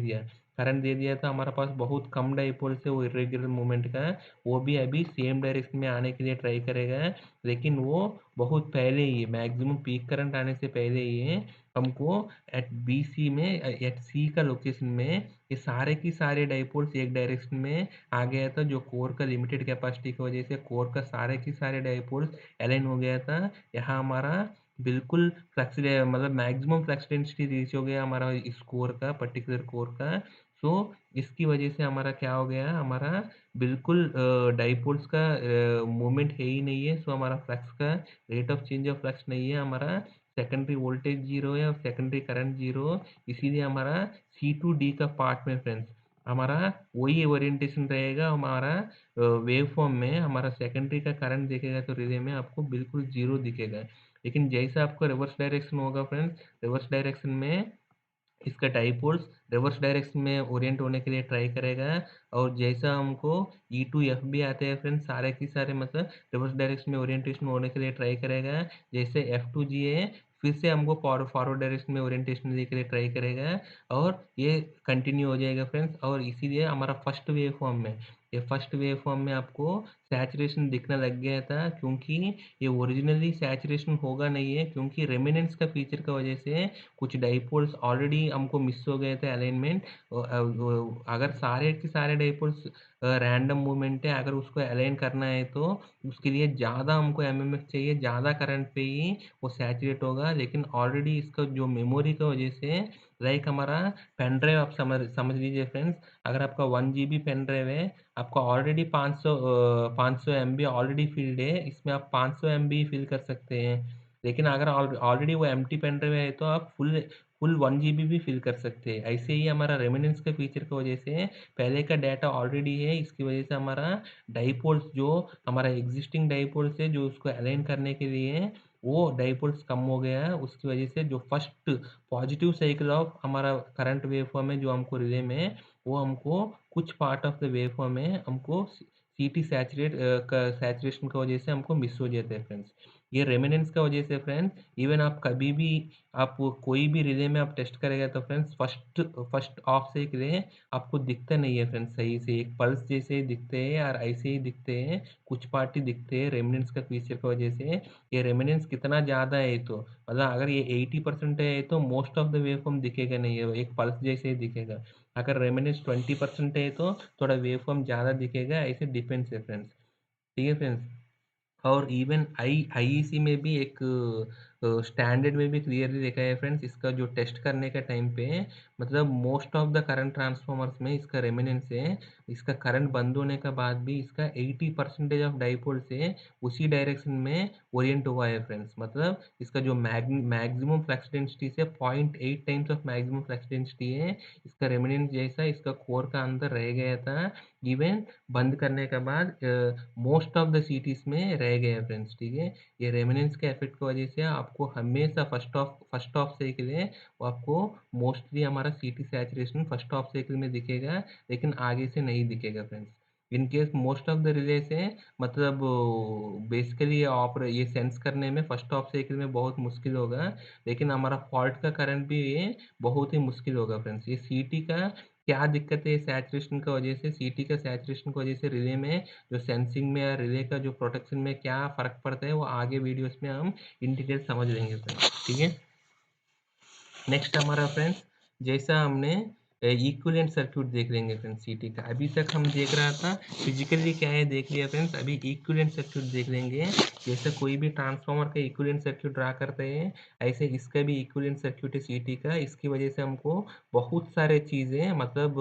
दिया था, हमारे पास बहुत कम डाइपोल्स है वो इरेगुलर मूवमेंट का, वो भी अभी सेम डायरेक्शन में आने के लिए ट्राई करेगा। लेकिन वो बहुत पहले ही मैक्सिमम पीक करंट आने से पहले ही है, हमको एट बी सी में एट सी का लोकेशन में ये सारे की सारे डाइपोल्स एक डायरेक्शन में आ गया था, जो कोर का लिमिटेड कैपेसिटी की वजह से कोर का सारे की सारे डाइपोल्स अलाइन हो गया था। यहाँ हमारा बिल्कुल फ्लक्स मतलब मैक्सिमम फ्लक्स डेंसिटी रीच हो गया हमारा इस कोर का, पर्टिकुलर कोर का। सो इसकी वजह से हमारा क्या हो गया, हमारा बिल्कुल डाइपोल्स का मूवमेंट है ही नहीं है, सो हमारा फ्लक्स का rate of change of flux नहीं है, हमारा सेकेंडरी वोल्टेज जीरो है और सेकेंडरी करंट जीरो। इसीलिए हमारा सी टू डी का पार्ट में फ्रेंड्स हमारा वही ओरिएंटेशन रहेगा, हमारा वेव फॉर्म में हमारा सेकेंडरी का करंट देखेगा तो रिले में आपको बिल्कुल जीरो दिखेगा। लेकिन जैसा आपको रिवर्स डायरेक्शन होगा फ्रेंड्स, रिवर्स डायरेक्शन में इसका डाइपोल्स रिवर्स डायरेक्शन में ओरिएंट होने के लिए ट्राई करेगा, और जैसा हमको ई टू एफ भी आते हैं फ्रेंड्स, सारे के सारे मतलब रिवर्स डायरेक्शन में ओरिएंटेशन होने के लिए ट्राई करेगा। जैसे एफ टू जी है, फिर से हमको फॉरवर्ड डायरेक्शन में ओरिएंटेशन देने के लिए ट्राई करेगा और ये कंटिन्यू हो जाएगा फ्रेंड्स। और इसीलिए हमारा फर्स्ट वेव फॉर्म में, ये फर्स्ट वेव फॉर्म में आपको सैचुरेशन दिखने लग गया था, क्योंकि ये ओरिजिनली सैचुरेशन होगा नहीं है, क्योंकि रेमिनेंस का फीचर की वजह से कुछ डाइपोल्स ऑलरेडी हमको मिस हो गए थे अलाइनमेंट। अगर सारे के सारे डाइपोल्स रैंडम मूवमेंट है, अगर उसको अलाइन करना है तो उसके लिए ज़्यादा हमको एमएमएफ चाहिए, ज़्यादा करंट पे ही वो सैचुरेट होगा। लेकिन ऑलरेडी इसका जो मेमोरी की वजह से, लाइक हमारा पेन ड्राइव, आप समझ समझ लीजिए फ्रेंड्स, अगर आपका 1 GB पेन ड्राइव है, आपका ऑलरेडी 500 MB ऑलरेडी फिल्ड है, इसमें आप 500 MB फिल कर सकते हैं। लेकिन अगर ऑलरेडी वो एम्प्टी पेन ड्राइव है तो आप फुल फुल 1 GB भी फिल कर सकते हैं। ऐसे ही हमारा रेमिनेंस के फीचर की वजह से पहले का डाटा ऑलरेडी है, इसकी वजह से हमारा डाइपोल्स, जो हमारा एग्जिस्टिंग डाइपोल्स है जो उसको अलाइन करने के लिए, वो डाइपोल्स कम हो गया है। उसकी वजह से जो फर्स्ट पॉजिटिव साइकिल ऑफ हमारा करंट वेव फॉर्म है जो हमको रिले में, वो हमको कुछ part of the wave form में हमको सीटी सैचुरेशन की वजह से हमको मिस हो जाते हैं फ्रेंड्स। ये रेमिनेंस का वजह से फ्रेंड्स, इवन आप कभी भी, आप कोई भी रिले में आप टेस्ट करेगा तो फ्रेंड्स फर्स्ट फर्स्ट ऑफ से एक रिले आपको दिखता नहीं है फ्रेंड्स सही से, एक पल्स जैसे ही दिखते हैं और ऐसे ही दिखते हैं, कुछ पार्ट ही दिखते हैं रेमिनेंस का फीचर की वजह से। ये रेमिनेंस कितना ज़्यादा है तो मतलब अगर ये 80% है तो most of the wave form दिखेगा नहीं है, एक पल्स जैसे ही दिखेगा। अगर रेमिनेंस 20% है तो थोड़ा वेव फॉर्म ज़्यादा दिखेगा, ऐसे डिपेंड्स है फ्रेंड्स। ठीक है फ्रेंड्स। और इवन आईईसी में भी एक स्टैंडर्ड में भी क्लियरली लिखा है फ्रेंड्स, इसका जो टेस्ट करने का टाइम पे, मतलब most of the current transformers में इसका रेमिनेंस है, इसका करंट बंद होने के बाद भी इसका 80% ऑफ डाइपोल से उसी डायरेक्शन में ओरिएंट हुआ है फ्रेंड्स। मतलब इसका जो मैक्सिमम फ्लक्स डेंसिटी से 0.8 times of maximum flux density है, इसका रेमिनेंस जैसा इसका कोर का अंदर रह गया था, इवन बंद करने के बाद मोस्ट ऑफ द सिटीज़ में रह गए हैं फ्रेंड्स। ठीक है, ये रेमिनेंस के इफेक्ट की वजह से आपको हमेशा फर्स्ट ऑफ साइकिल है वो आपको मोस्टली हमारा सीटी सैचुरेशन फर्स्ट ऑफ साइकिल में दिखेगा, लेकिन आगे से नहीं दिखेगा friends. In case most of the relay से, मतलब बेसिकली ये सेंस करने में फर्स्ट ऑफ साइकिल में बहुत मुश्किल होगा, लेकिन हमारा फॉल्ट का करंट भी ये बहुत ही मुश्किल होगा फ्रेंड्स। ये सीटी का क्या दिक्कत है सैचुरेशन की वजह से, सीटी का सैचुरेशन की वजह से रिले में जो सेंसिंग में या रिले का जो प्रोटेक्शन में क्या फ़र्क पड़ता है, वो आगे वीडियोस में हम इन डिटेल समझ लेंगे फ्रेंड्स। ठीक है। नेक्स्ट हमारा फ्रेंड्स, जैसा हमने इक्विवेलेंट सर्क्यूट देख लेंगे फ्रेंड्स सीटी का। अभी तक हम देख रहा था फिजिकली क्या है देख लिया फ्रेंड्स, अभी इक्विवेलेंट सर्क्यूट देख लेंगे। जैसे कोई भी ट्रांसफार्मर का इक्विवेलेंट सर्क्यूट ड्रा करते हैं, ऐसे इसका भी इक्विवेलेंट सर्क्यूट है सीटी का। इसकी वजह से हमको बहुत सारे चीज़ें, मतलब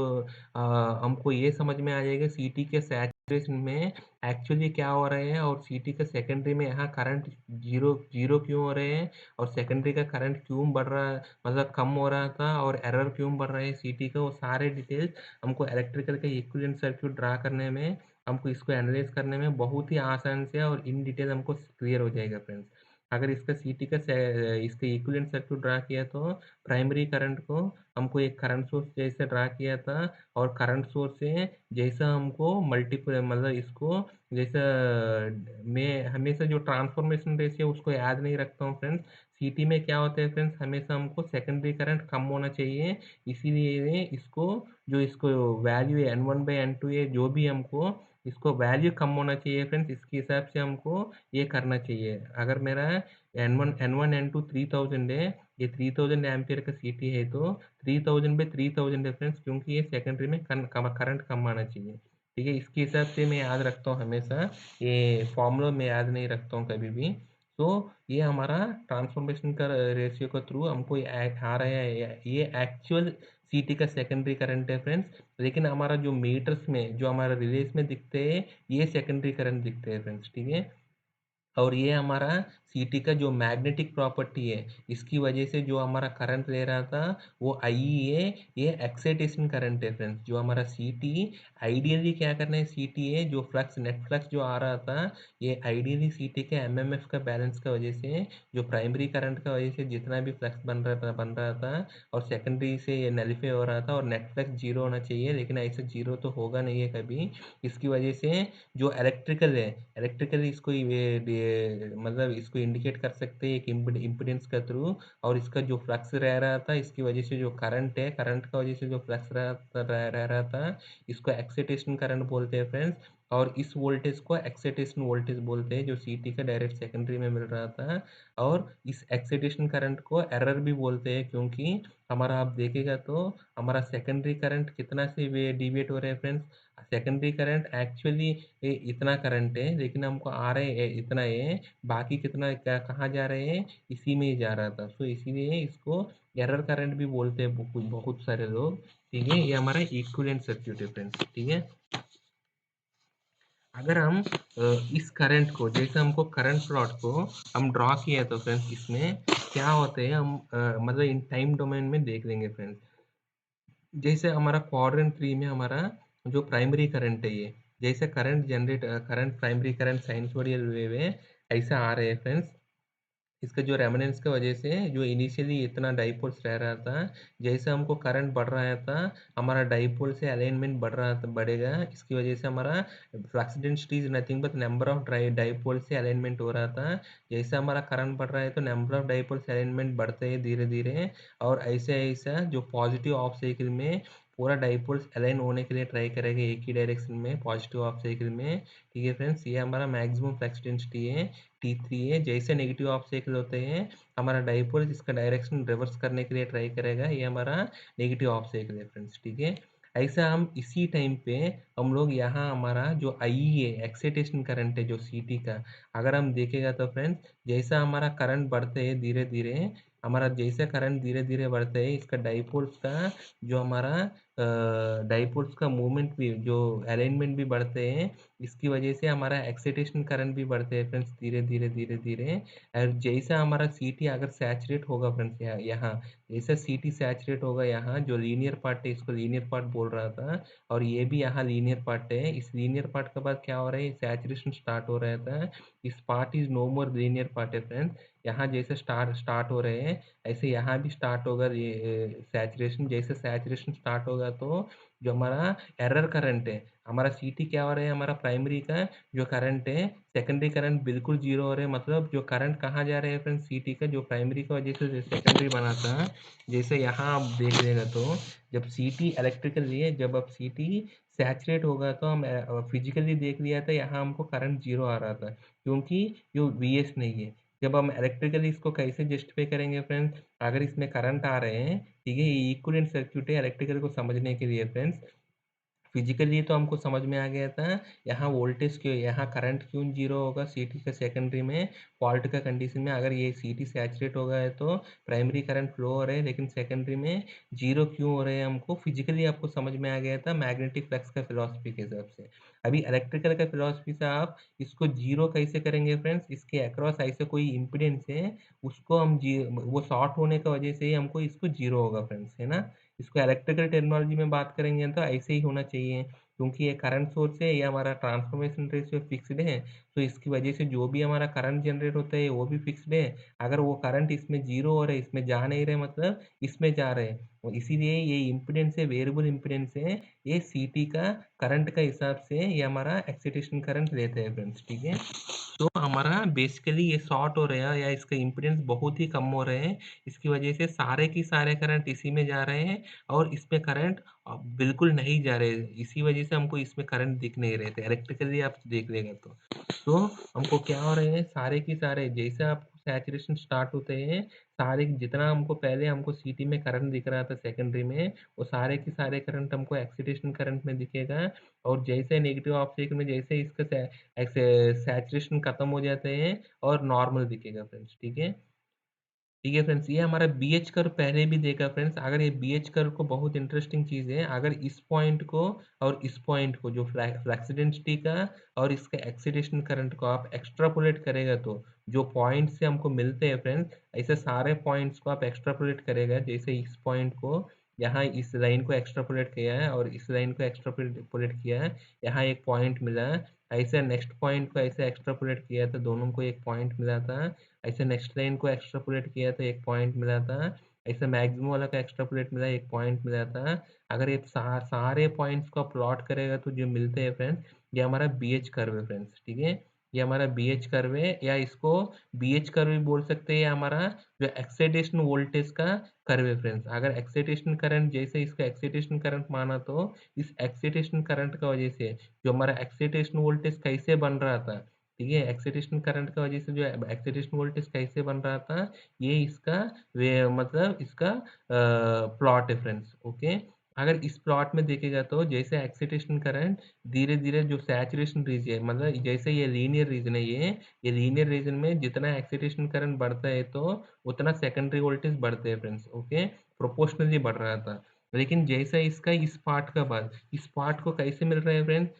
हमको ये समझ में आ जाएगा सीटी के सैचुरेशन में एक्चुअली क्या हो रहा है, और सीटी का सेकेंडरी में यहाँ करंट जीरो जीरो क्यों हो रहे हैं, और सेकेंडरी का करंट क्यों बढ़ रहा है, मतलब कम हो रहा था, और एरर क्यों बढ़ रहा है सीटी का, वो सारे डिटेल्स हमको इलेक्ट्रिकल के इक्विवेलेंट सर्क्यूट ड्रा करने में, हमको इसको एनालाइज करने में बहुत ही आसान से और इन डिटेल हमको क्लियर हो जाएगा फ्रेंड्स। अगर इसका सीटी का इसका इक्विवेलेंट सर्क्यूट ड्रा किया तो प्राइमरी करंट को हमको एक करंट सोर्स जैसे ड्रा किया था, और करंट सोर्स से जैसा हमको मल्टीपल, मतलब इसको जैसा, मैं हमेशा जो ट्रांसफॉर्मेशन रेशियो उसको याद नहीं रखता हूँ फ्रेंड्स। सीटी में क्या होता है फ्रेंड्स, हमेशा हमको सेकेंडरी करंट कम होना चाहिए, इसीलिए इसको जो इसको वैल्यू है N1/N2 है, जो भी हमको इसको वैल्यू कम होना चाहिए फ्रेंड्स, इसके हिसाब से हमको ये करना चाहिए। अगर मेरा N1 N2 3000 है, ये 3000 एम्पियर का सीटी है तो 3000/3000 है फ्रेंड्स, क्योंकि ये सेकेंडरी में करंट कम आना चाहिए। ठीक है, इसके हिसाब से मैं याद रखता हूँ हमेशा, ये फॉर्मूला मैं याद नहीं रखता हूँ कभी भी। तो ये हमारा ट्रांसफॉर्मेशन का रेशियो के थ्रू हमको ये आ रहा है, ये एक्चुअल सीटी का सेकेंडरी करंट है फ्रेंड्स। लेकिन हमारा जो मीटर्स में, जो हमारा रिलेज में दिखते हैं, ये सेकेंडरी करंट दिखते हैं फ्रेंड्स। ठीक है। और ये हमारा सीटी का जो मैग्नेटिक प्रॉपर्टी है, इसकी वजह से जो हमारा करंट ले रहा था वो आई है, ये एक्साइटेशन करंट है फ्रेंड्स। जो हमारा सीटी आइडियली क्या करना है, सीटी है जो फ्लक्स नेट फ्लक्स जो आ रहा था, ये आइडियली सीटी के एमएमएफ का बैलेंस का वजह से, जो प्राइमरी करंट का वजह से जितना भी फ्लक्स बन रहा था और सेकेंडरी से ये नलीफाई हो रहा था, और नेट फ्लक्स जीरो होना चाहिए, लेकिन ऐसे जीरो तो होगा नहीं है कभी। इसकी वजह से जो इलेक्ट्रिकल है, इलेक्ट्रिकल इसको मतलब इसको इंडिकेट कर सकते हैं एक इम्पीडेंस के थ्रू, और इसका जो फ्लक्स रह रहा था इसकी वजह से जो करंट है, करंट का वजह से जो फ्लक्स रह रहा था, इसको एक्साइटेशन करंट बोलते हैं फ्रेंड्स। और इस वोल्टेज को एक्साइटेशन वोल्टेज बोलते हैं जो सीटी का डायरेक्ट सेकेंडरी में मिल रहा था। और इस एक्साइटेशन करंट को एरर भी बोलते हैं, क्योंकि हमारा आप देखेगा तो हमारा सेकेंडरी करंट कितना से वे डिविएट हो रहे हैं फ्रेंड्स। सेकेंडरी करंट एक्चुअली इतना करंट है, लेकिन हमको आ रहे हैं इतना है, बाकी कितना क्या कहाँ जा रहे हैं, इसी में ही जा रहा था। सो इसीलिए इसको एरर करंट भी बोलते हैं बहुत बहुत सारे लोग। ठीक है, ये हमारा इक्विवेलेंट सर्क्यूट है फ्रेंड्स। ठीक है, अगर हम इस करंट को, जैसे हमको करंट प्लॉट को हम ड्रॉ किए तो फ्रेंड्स इसमें क्या होते हैं हम मतलब इन टाइम डोमेन में देख लेंगे फ्रेंड्स। जैसे हमारा क्वाड्रेंट 3 में हमारा जो प्राइमरी करंट है, ये जैसे current primary current sinusoidal wave है, ऐसा आ रहे हैं फ्रेंड्स। इसका जो रेमोनेंस की वजह से जो इनिशियली इतना डाइपोल्स रह रहा था, जैसे हमको करंट बढ़ रहा था, हमारा डाइपोल से अलाइनमेंट बढ़ रहा था, बढ़ेगा। इसकी वजह से हमारा flux density is nothing but number of dipole से अलाइनमेंट हो रहा था। जैसे हमारा करंट बढ़ रहा है तो नंबर ऑफ डाइपोल से अलाइनमेंट बढ़ते हैं धीरे धीरे, और ऐसे ऐसा जो पॉजिटिव ऑफ साइकिल में पूरा डाइपोल्स अलाइन होने के लिए ट्राई करेगा एक ही डायरेक्शन में पॉजिटिव ऑफ साइकिल में। ठीक है फ्रेंड्स, ये हमारा मैक्सिमम फ्लक्स डेंसिटी है T3 है। जैसे नेगेटिव ऑफ साइकिल होते हैं, हमारा डाइपोल इसका डायरेक्शन रिवर्स करने के लिए ट्राई करेगा, ये हमारा नेगेटिव ऑफ साइकिल है फ्रेंड्स। ठीक है, ऐसा हम इसी टाइम पे हम लोग यहाँ हमारा जो आई है एक्साइटेशन करंट है जो सीटी का, अगर हम देखेगा तो फ्रेंड्स जैसा हमारा करंट बढ़ते हैं धीरे धीरे, हमारा जैसे करंट धीरे धीरे बढ़ते हैं, इसका डाइपोल्स का जो हमारा डाइपोल्स का मूवमेंट भी, जो अलाइनमेंट भी बढ़ते हैं, इसकी वजह से हमारा एक्साइटेशन करंट भी बढ़ते हैं फ्रेंड्स धीरे धीरे धीरे धीरे। और जैसा हमारा सीटी अगर सैचुरेट होगा फ्रेंड्स, यहाँ जैसा सीटी सैचुरेट होगा, यहाँ जो लीनियर पार्ट है इसको लीनियर पार्ट बोल रहा था, और ये भी यहाँ लीनियर पार्ट है। इस लीनियर पार्ट के बाद क्या हो रहा है, सैचुरेशन स्टार्ट हो रहा था। इस part is no more linear part है फ्रेंड्स। यहाँ जैसे स्टार्ट हो रहे हैं, ऐसे यहाँ भी स्टार्ट होगा ये सैचुरेशन। जैसे सैचुरेशन स्टार्ट होगा तो जो हमारा एरर करंट है, हमारा सीटी क्या हो रहा है, हमारा प्राइमरी का जो करंट है, सेकेंडरी करंट बिल्कुल जीरो हो रहे हैं। मतलब जो करंट कहाँ जा रहे हैं फ्रेंड्स, सीटी का जो प्राइमरी की वजह से सेकेंडरी बना था, जैसे यहाँ आप देख लेगा तो जब सीटी इलेक्ट्रिकली है, जब अब सीटी सैचुरेट होगा तो हम फिजिकली देख लिया था, यहाँ हमको करंट जीरो आ रहा था, क्योंकि ये वीएस नहीं है। जब हम इलेक्ट्रिकली इसको कैसे जस्टिफाई करेंगे फ्रेंड्स, अगर इसमें करंट आ रहे हैं, ठीक है, ये इक्विवेलेंट सर्क्यूट है इलेक्ट्रिकल को समझने के लिए फ्रेंड्स। फिजिकली तो हमको समझ में आ गया था, यहाँ वोल्टेज क्यों, यहाँ करंट क्यों जीरो होगा सीटी का सेकेंडरी में फॉल्ट का कंडीशन में। अगर ये सीटी सैचुरेट हो गया है तो प्राइमरी करंट फ्लो हो रहे हैं, लेकिन सेकेंडरी में जीरो क्यों हो रहे हैं, हमको फिजिकली आपको समझ में आ गया था मैग्नेटिक फ्लक्स का फिलॉसफी के हिसाब से। अभी इलेक्ट्रिकल का फिलॉसफी से आप इसको जीरो कैसे करेंगे फ्रेंड्स, इसके अक्रॉस ऐसे कोई इम्पिडेंस है, उसको हम वो शॉर्ट होने की वजह से ही हमको इसको जीरो होगा फ्रेंड्स, है ना। इसको इलेक्ट्रिकल टेक्नोलॉजी में बात करेंगे तो ऐसे ही होना चाहिए, क्योंकि ये करंट सोर्स है, ये हमारा ट्रांसफॉर्मेशन रेशियो फिक्स्ड है, तो इसकी वजह से जो भी हमारा करंट जनरेट होता है वो भी फिक्स्ड है। अगर वो करंट इसमें जीरो हो रहा है, इसमें जा नहीं रहे, मतलब इसमें जा रहे हैं, और इसीलिए ये इम्पिडेंस है, वेरिएबल इम्पिडेंस है, ये सीटी का करंट का हिसाब से ये हमारा एक्साइटेशन करंट लेते हैं फ्रेंड्स। ठीक है, तो हमारा बेसिकली ये शॉर्ट हो रहा है या इसका इम्पीडेंस बहुत ही कम हो रहे हैं, इसकी वजह से सारे की सारे करंट इसी में जा रहे हैं, और इसमें करंट बिल्कुल नहीं जा रहे, इसी वजह से हमको इसमें करंट दिख नहीं रहे थे इलेक्ट्रिकली आप देख लेगा तो हमको क्या हो रहे हैं, सारे की सारे जैसे आपको सैचुरेशन स्टार्ट होते हैं, सारे जितना हमको पहले हमको सीटी में करंट दिख रहा था सेकेंडरी में, वो सारे के सारे करंट हमको एक्सीटेशन करंट में दिखेगा। और जैसे नेगेटिव ऑफ साइकिल में जैसे इसका सैचुरेशन खत्म हो जाते हैं और नॉर्मल दिखेगा फ्रेंड्स। ठीक है, ठीक है फ्रेंड्स, ये हमारा बी एच कर्व पहले भी देखा फ्रेंड्स। अगर ये बी एच कर्व को बहुत इंटरेस्टिंग चीज़ है, अगर इस पॉइंट को और इस पॉइंट को जो फ्लक्स डेंसिटी का और इसका एक्सीटेशन करंट को आप एक्स्ट्रापोलेट करेगा तो जो पॉइंट से हमको मिलते हैं फ्रेंड्स, ऐसे सारे पॉइंट्स को आप एक्स्ट्रापोलेट करेगा, जैसे इस पॉइंट को यहाँ इस लाइन को एक्स्ट्रापोलेट किया है और इस लाइन को एक्स्ट्रापोलेट किया है, यहाँ एक पॉइंट मिला है, ऐसे नेक्स्ट पॉइंट को ऐसे एक्स्ट्रापोलेट किया था, दोनों को एक पॉइंट मिला था, ऐसे नेक्स्ट लाइन को एक्स्ट्रापोलेट किया था, एक पॉइंट मिला था, ऐसे मैक्सिमम वाला का एक्स्ट्रापोलेट मिला, एक पॉइंट मिला था। अगर ये सारे पॉइंट्स को प्लॉट करेगा तो जो मिलते हैं फ्रेंड्स, ये हमारा बी एच कर्व है फ्रेंड्स। ठीक है, ये हमारा BH कर्व है, या इसको BH कर्व भी बोल सकते हैं। ये हमारा जो एक्साइटेशन वोल्टेज का कर्व है फ्रेंड्स। अगर एक्साइटेशन करंट जैसे इसका एक्साइटेशन करंट माना तो इस एक्साइटेशन करंट का वजह से जो हमारा एक्साइटेशन वोल्टेज कैसे बन रहा था, ठीक है, एक्साइटेशन करंट का वजह से जो एक्साइटेशन वोल्टेज कैसे बन रहा था, ये इसका वे मतलब इसका प्लॉट है फ्रेंड्स। ओके, अगर इस प्लॉट में देखेगा तो जैसे एक्साइटेशन करंट धीरे धीरे जो सैचुरेशन रीजन मतलब जैसे ये लीनियर रीजन है, ये लीनियर रीजन में जितना एक्साइटेशन करंट बढ़ता है तो उतना सेकेंडरी वोल्टेज बढ़ते हैं फ्रेंड्स। ओके, प्रोपोर्शनली बढ़ रहा था। लेकिन जैसे इसका इस पार्ट का बाद इस पार्ट को कैसे मिल रहा है फ्रेंड्स,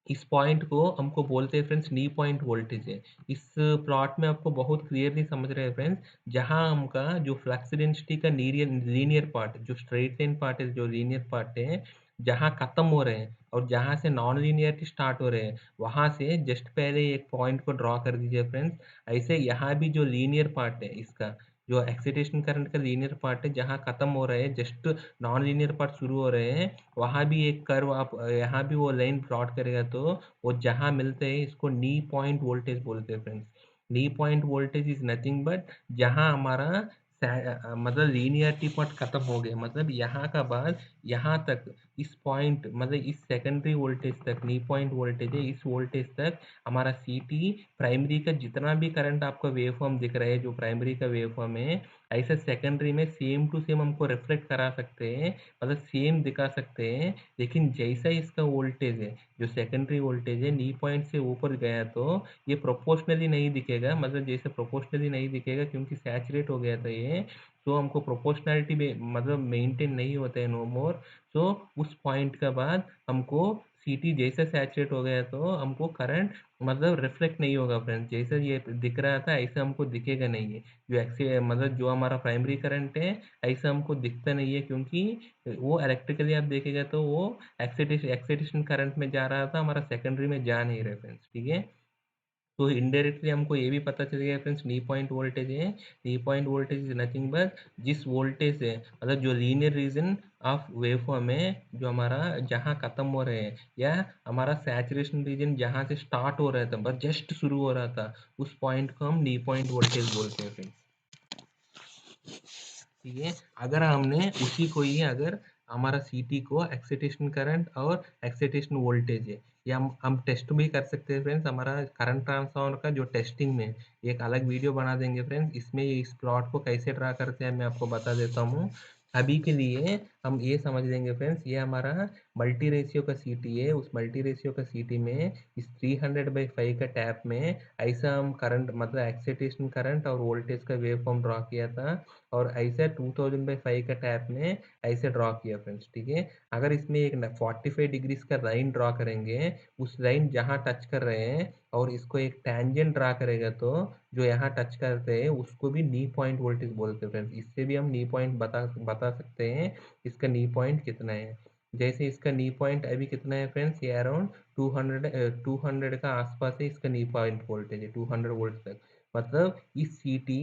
इस पॉइंट को हमको बोलते हैं फ्रेंड्स नी पॉइंट वोल्टेज है। इस प्लॉट में आपको बहुत क्लियरली समझ रहे हैं फ्रेंड्स, जहां हमका जो फ्लक्स डेंसिटी का लीनियर पार्ट जो स्ट्रेट लाइन पार्ट है, जो लीनियर पार्ट है, जहां खत्म हो रहे हैं और जहां से नॉन लीनियरिटी स्टार्ट हो रहे हैं, वहां से जस्ट पहले एक पॉइंट को ड्रॉ कर दीजिए फ्रेंड्स। ऐसे यहाँ भी जो लीनियर पार्ट है इसका, जो एक्साइटेशन करंट का लीनियर पार्ट है, जहाँ खत्म हो रहे हैं जस्ट नॉन लीनियर पार्ट शुरू हो रहे हैं, वहाँ भी एक कर्व आप यहाँ भी वो लाइन प्लॉट करेगा तो वो जहाँ मिलते हैं इसको नी पॉइंट वोल्टेज बोलते हैं friends. Knee point voltage is nothing but जहाँ हमारा मतलब लीनियरिटी पार्ट खत्म हो गया, मतलब यहाँ का बाद यहाँ तक इस पॉइंट मतलब इस सेकेंडरी वोल्टेज तक नी पॉइंट वोल्टेज है, इस वोल्टेज तक हमारा CT प्राइमरी का जितना भी करंट आपका वेव फॉर्म दिख रहा है, जो प्राइमरी का वेव फॉर्म है, ऐसे सेकेंडरी में सेम टू सेम हमको रिफ्लेक्ट करा सकते हैं, मतलब सेम दिखा सकते हैं। लेकिन जैसा इसका वोल्टेज है, जो सेकेंडरी वोल्टेज है, नी पॉइंट से ऊपर गया तो ये प्रोपोर्शनली नहीं दिखेगा, मतलब जैसे प्रोपोर्शनली नहीं दिखेगा क्योंकि सैचुरेट हो गया था ये, तो हमको प्रोपोर्शनैलिटी में मतलब मेंटेन नहीं होता है नो मोर। सो उस पॉइंट के बाद हमको CT जैसे सैचुरेट हो गया तो हमको करंट मतलब रिफ्लेक्ट नहीं होगा फ्रेंड्स, जैसे ये दिख रहा था ऐसा हमको दिखेगा नहीं है। जो मतलब जो हमारा प्राइमरी करंट है ऐसा हमको दिखता नहीं है, क्योंकि वो इलेक्ट्रिकली आप देखेगा तो वो एक्साइटेशन करंट में जा रहा था, हमारा सेकेंडरी में जा नहीं रहा फ्रेंड्स। ठीक है, तो इनडायरेक्टली हमको ये भी पता चल गया फ्रेंड्स, नी पॉइंट वोल्टेज है, knee point voltage is nothing but जिस वोल्टेज है मतलब जो लीनियर रीजन ऑफ वेवफॉर्म है, जो हमारा जहाँ खत्म हो रहे हैं या हमारा सैचुरेशन रीजन जहाँ से स्टार्ट हो रहा था बस जस्ट शुरू हो रहा था, उस पॉइंट को हम नी पॉइंट वोल्टेज बोलते हैं फ्रेंड्स। ठीक है, अगर हमने उसी को ही अगर हमारा CT को एक्साइटेशन करंट और एक्साइटेशन वोल्टेज है, या हम टेस्ट भी कर सकते हैं फ्रेंड्स। हमारा करंट ट्रांसफार्मर का जो टेस्टिंग में एक अलग वीडियो बना देंगे फ्रेंड्स, इसमें इस प्लॉट को कैसे ड्रा करते हैं मैं आपको बता देता हूँ। अभी के लिए हम ये समझ लेंगे फ्रेंड्स, ये हमारा मल्टी रेशियो का CT है, उस मल्टी रेशियो का CT में इस 300/5 का टैप में ऐसा हम करंट मतलब एक्साइटेशन करंट और वोल्टेज का वेव फॉर्म ड्रॉ किया था, और ऐसे 2000/5 का टैप में ऐसे ड्रॉ किया फ्रेंड्स। ठीक है, अगर इसमें एक 45 डिग्रीज का लाइन ड्रॉ करेंगे, उस लाइन जहाँ टच कर रहे हैं और इसको एक टेंजेंट ड्रा करेगा तो जो यहाँ टच करते हैं उसको भी नी पॉइंट वोल्टेज बोलते हैं फ्रेंड्स। इससे भी हम नी पॉइंट बता सकते हैं इसका नी पॉइंट कितना है। जैसे इसका नी पॉइंट अभी कितना है फ्रेंड्स, ये अराउंड 200 का आसपास है, इसका नी पॉइंट वोल्टेज है 200 वोल्ट तक। मतलब इस CT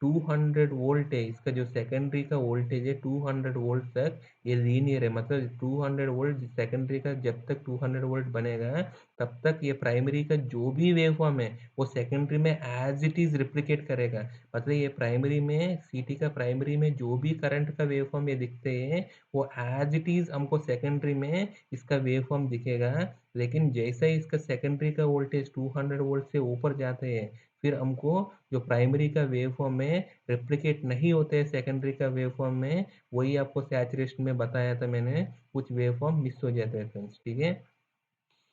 200 वोल्ट है, इसका जो सेकेंडरी का वोल्टेज है 200 वोल्ट तक ये लीनियर है, मतलब 200 वोल्ट सेकेंडरी का जब तक 200 वोल्ट बनेगा तब तक ये प्राइमरी का जो भी वेव फॉर्म है वो सेकेंडरी में एज इट इज रिप्लिकेट करेगा। मतलब ये प्राइमरी में CT का प्राइमरी में जो भी करंट का वेव फॉर्म ये दिखते हैं वो एज इट इज हमको सेकेंडरी में इसका वेव फॉर्म दिखेगा। लेकिन जैसे ही इसका सेकेंडरी का वोल्टेज 200 वोल्ट से ऊपर जाते हैं, फिर हमको जो प्राइमरी का वेव फॉर्म में रेप्लिकेट नहीं होते हैं सेकेंडरी का वेव फॉर्म में, वही आपको सैचुरेशन में बताया था मैंने, कुछ वेव फॉर्म मिस हो जाते हैं फ्रेंड्स। ठीक है,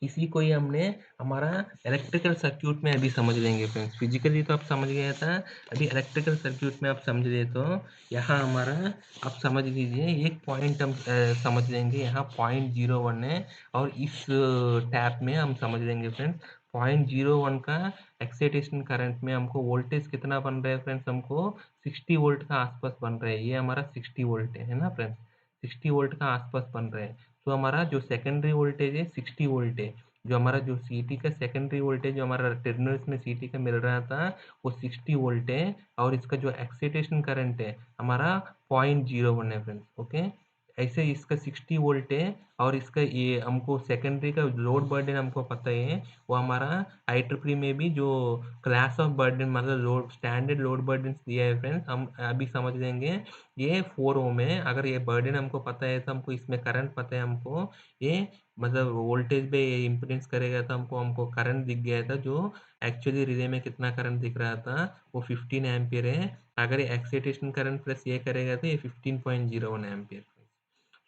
इसी को ही हमने हमारा इलेक्ट्रिकल सर्क्यूट में अभी समझ लेंगे फ्रेंड्स। फिजिकली तो आप समझ गया था, अभी इलेक्ट्रिकल सर्क्यूट में आप समझ ले तो यहाँ हमारा आप समझ लीजिए एक पॉइंट हम समझ लेंगे, यहाँ 0.01 है, और इस टैप में हम समझ लेंगे फ्रेंड्स 0.01 का एक्साइटेशन करंट में हमको वोल्टेज कितना बन रहा है फ्रेंड्स, हमको 60 वोल्ट का आसपास बन रहा है। ये हमारा 60 वोल्ट है ना फ्रेंड्स, 60 वोल्ट का आसपास बन रहा है। तो हमारा जो सेकेंडरी वोल्टेज है 60 वोल्ट है, जो हमारा जो CT का सेकेंडरी वोल्टेज जो हमारा टर्मिनल्स में CT का मिल रहा था वो 60 वोल्ट है, और इसका जो एक्साइटेशन करंट है हमारा 0.01 है फ्रेंड्स। ओके, ऐसे इसका 60 वोल्ट है और इसका ये हमको सेकेंडरी का लोड बर्डन हमको पता है, वो हमारा IEEE में भी जो क्लास ऑफ बर्डन मतलब लोड स्टैंडर्ड लोड बर्डन दिया है फ्रेंड्स, हम अभी समझ लेंगे। ये 4 ओम है, अगर ये बर्डन हमको पता है तो हमको इसमें करंट पता है हमको, ये मतलब वोल्टेज पे ये इम्पीडेंस करेगा तो हमको हमको करंट दिख गया था, जो एक्चुअली रिले में कितना करंट दिख रहा था वो 15 एम्पियर है। अगर ये एक्साइटेशन करंट प्लस ये करेगा तो ये 15.01 एम्पियर।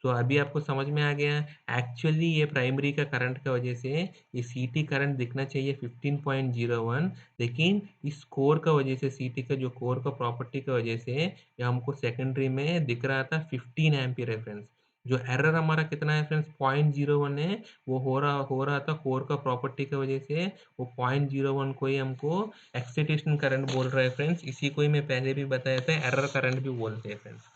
तो अभी आपको समझ में आ गया, एक्चुअली ये प्राइमरी का करंट का वजह से ये सीटी करंट दिखना चाहिए 15.01, लेकिन इस कोर का वजह से सीटी का जो कोर का प्रॉपर्टी का वजह से ये हमको सेकेंडरी में दिख रहा था 15 एम्पीयर रेफरेंस। जो एरर हमारा कितना है फ्रेंड्स 0.01 है, वो हो रहा था कोर का प्रॉपर्टी की वजह से, वो 0.01 को ही हमको एक्साइटेशन करंट बोल रहा है फ्रेंड्स। इसी को ही मैं पहले भी बताया था एरर करंट भी बोलते हैं फ्रेंड्स।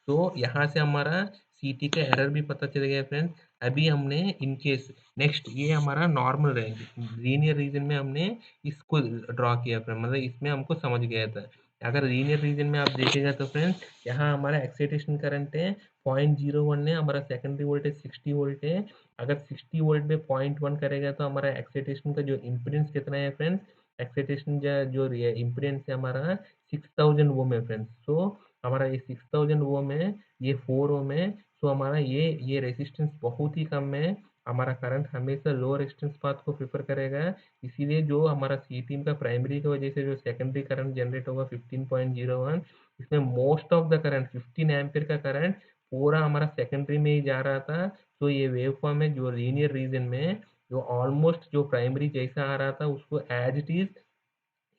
तो यहाँ से हमारा सीटी का एरर भी पता चल गया फ्रेंड्स। अभी हमने इन केस नेक्स्ट ये हमारा नॉर्मल रेंज लीनियर रीजन में हमने इसको ड्रॉ किया फ्रेंड, मतलब इसमें हमको समझ गया था। अगर लीनियर रीजन में आप देखेगा तो फ्रेंड्स यहाँ हमारा एक्साइटेशन करंट है 0.01 है, हमारा सेकेंडरी वोल्टेज 60 वोल्ट है। अगर 60 वोल्ट में 0.1 करेगा तो हमारा एक्साइटेशन का जो इम्पीडेंस कितना है फ्रेंड्स, एक्साइटेशन जो इम्पीडेंस है हमारा 6000 ओम है फ्रेंड्स। सो हमारा ये 6000 ओम है, ये 4 ओम है। सो हमारा ये रेजिस्टेंस बहुत ही कम है, हमारा करंट हमेशा लो रेजिस्टेंस पाथ को प्रेफर करेगा। इसीलिए जो हमारा सी टीम का प्राइमरी की वजह से जो सेकेंडरी करंट जनरेट होगा 15.01, इसमें most of the current 15 ampere का करंट पूरा हमारा सेकेंडरी में ही जा रहा था। तो ये वेव फॉर्म है जो लीनियर रीजन में जो ऑलमोस्ट जो प्राइमरी जैसा आ रहा था उसको एज इट इज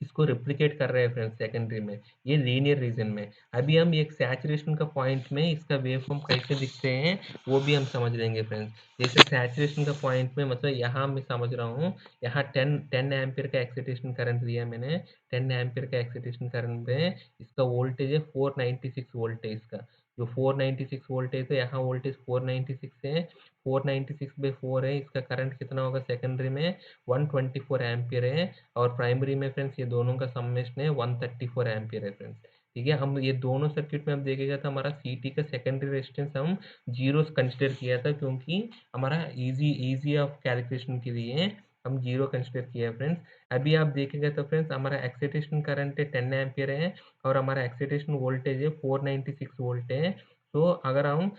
इसको रिप्लिकेट कर रहे हैं फ्रेंड्स सेकेंडरी में, ये लीनियर रीजन में। अभी हम एक सैचुरेशन का पॉइंट में इसका वेव फॉर्म कैसे दिखते हैं वो भी हम समझ लेंगे फ्रेंड्स। जैसे सैचुरेशन का पॉइंट में मतलब यहाँ मैं समझ रहा हूँ, यहाँ 10 एम्पियर का एक्साइटेशन करंट लिया मैंने, 10 एम्पियर का एक्साइटेशन करंट में इसका वोल्टेज है 496 वोल्ट है इसका। जो 496 वोल्ट है तो यहाँ वोल्टेज 496 है, 496/4 है, इसका करंट कितना होगा सेकेंडरी में 124 एम्पियर है, और प्राइमरी में फ्रेंड्स ये दोनों का समेशन है 134 एम्पियर है फ्रेंड्स। ठीक है, हम ये दोनों सर्किट में हम देखेगा तो हमारा सीटी का सेकेंडरी रेजिस्टेंस हम जीरो कंसिडर किया था, क्योंकि हमारा इजी ऑफ कैलकुलेशन के लिए हम जीरो कंसिडर किया है फ्रेंड्स। अभी आप देखेंगे तो फ्रेंड्स हमारा एक्साइटेशन करंट है 10 एम्पियर है, और हमारा एक्साइटेशन वोल्टेज है 496 वोल्ट है। तो अगर हम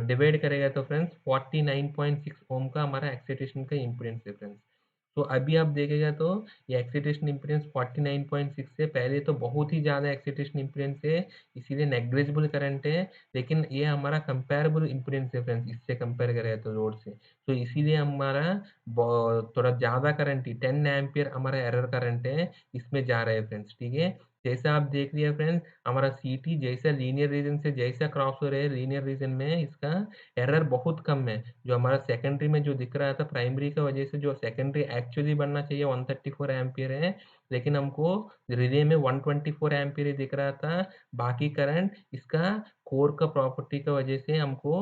डिवाइड करेगा तो फ्रेंड्स 49.6 ओम का हमारा एक्साइटेशन का इम्पीडेंस है फ्रेंड्स। तो अभी आप देखेगा तो ये एक्साइटेशन इम्पीडेंस 49.6 है, पहले तो बहुत ही ज़्यादा एक्साइटेशन इम्पीडेंस है, इसीलिए नेग्लिजिबल करंट है। लेकिन ये हमारा कंपेरेबल इम्पीडेंस है फ्रेंड्स, इससे कंपेयर करें तो लोड से, तो इसीलिए हमारा थोड़ा ज़्यादा करंट ही 10 एम्पियर हमारा एरर करंट है, इसमें जा रहा है फ्रेंड्स। ठीक है, जैसा आप देख लिया फ्रेंड्स, हमारा सीटी जैसा लीनियर रीजन से जैसा क्रॉस हो रहा है लीनियर रीजन में इसका एरर बहुत कम है। जो हमारा सेकेंडरी में जो दिख रहा था प्राइमरी की वजह से जो सेकेंडरी एक्चुअली बनना चाहिए 134 एम्पियर है, लेकिन हमको रिले में 124 एम्पियर ही दिख रहा था। बाकी करंट इसका कोर का प्रॉपर्टी की वजह से हमको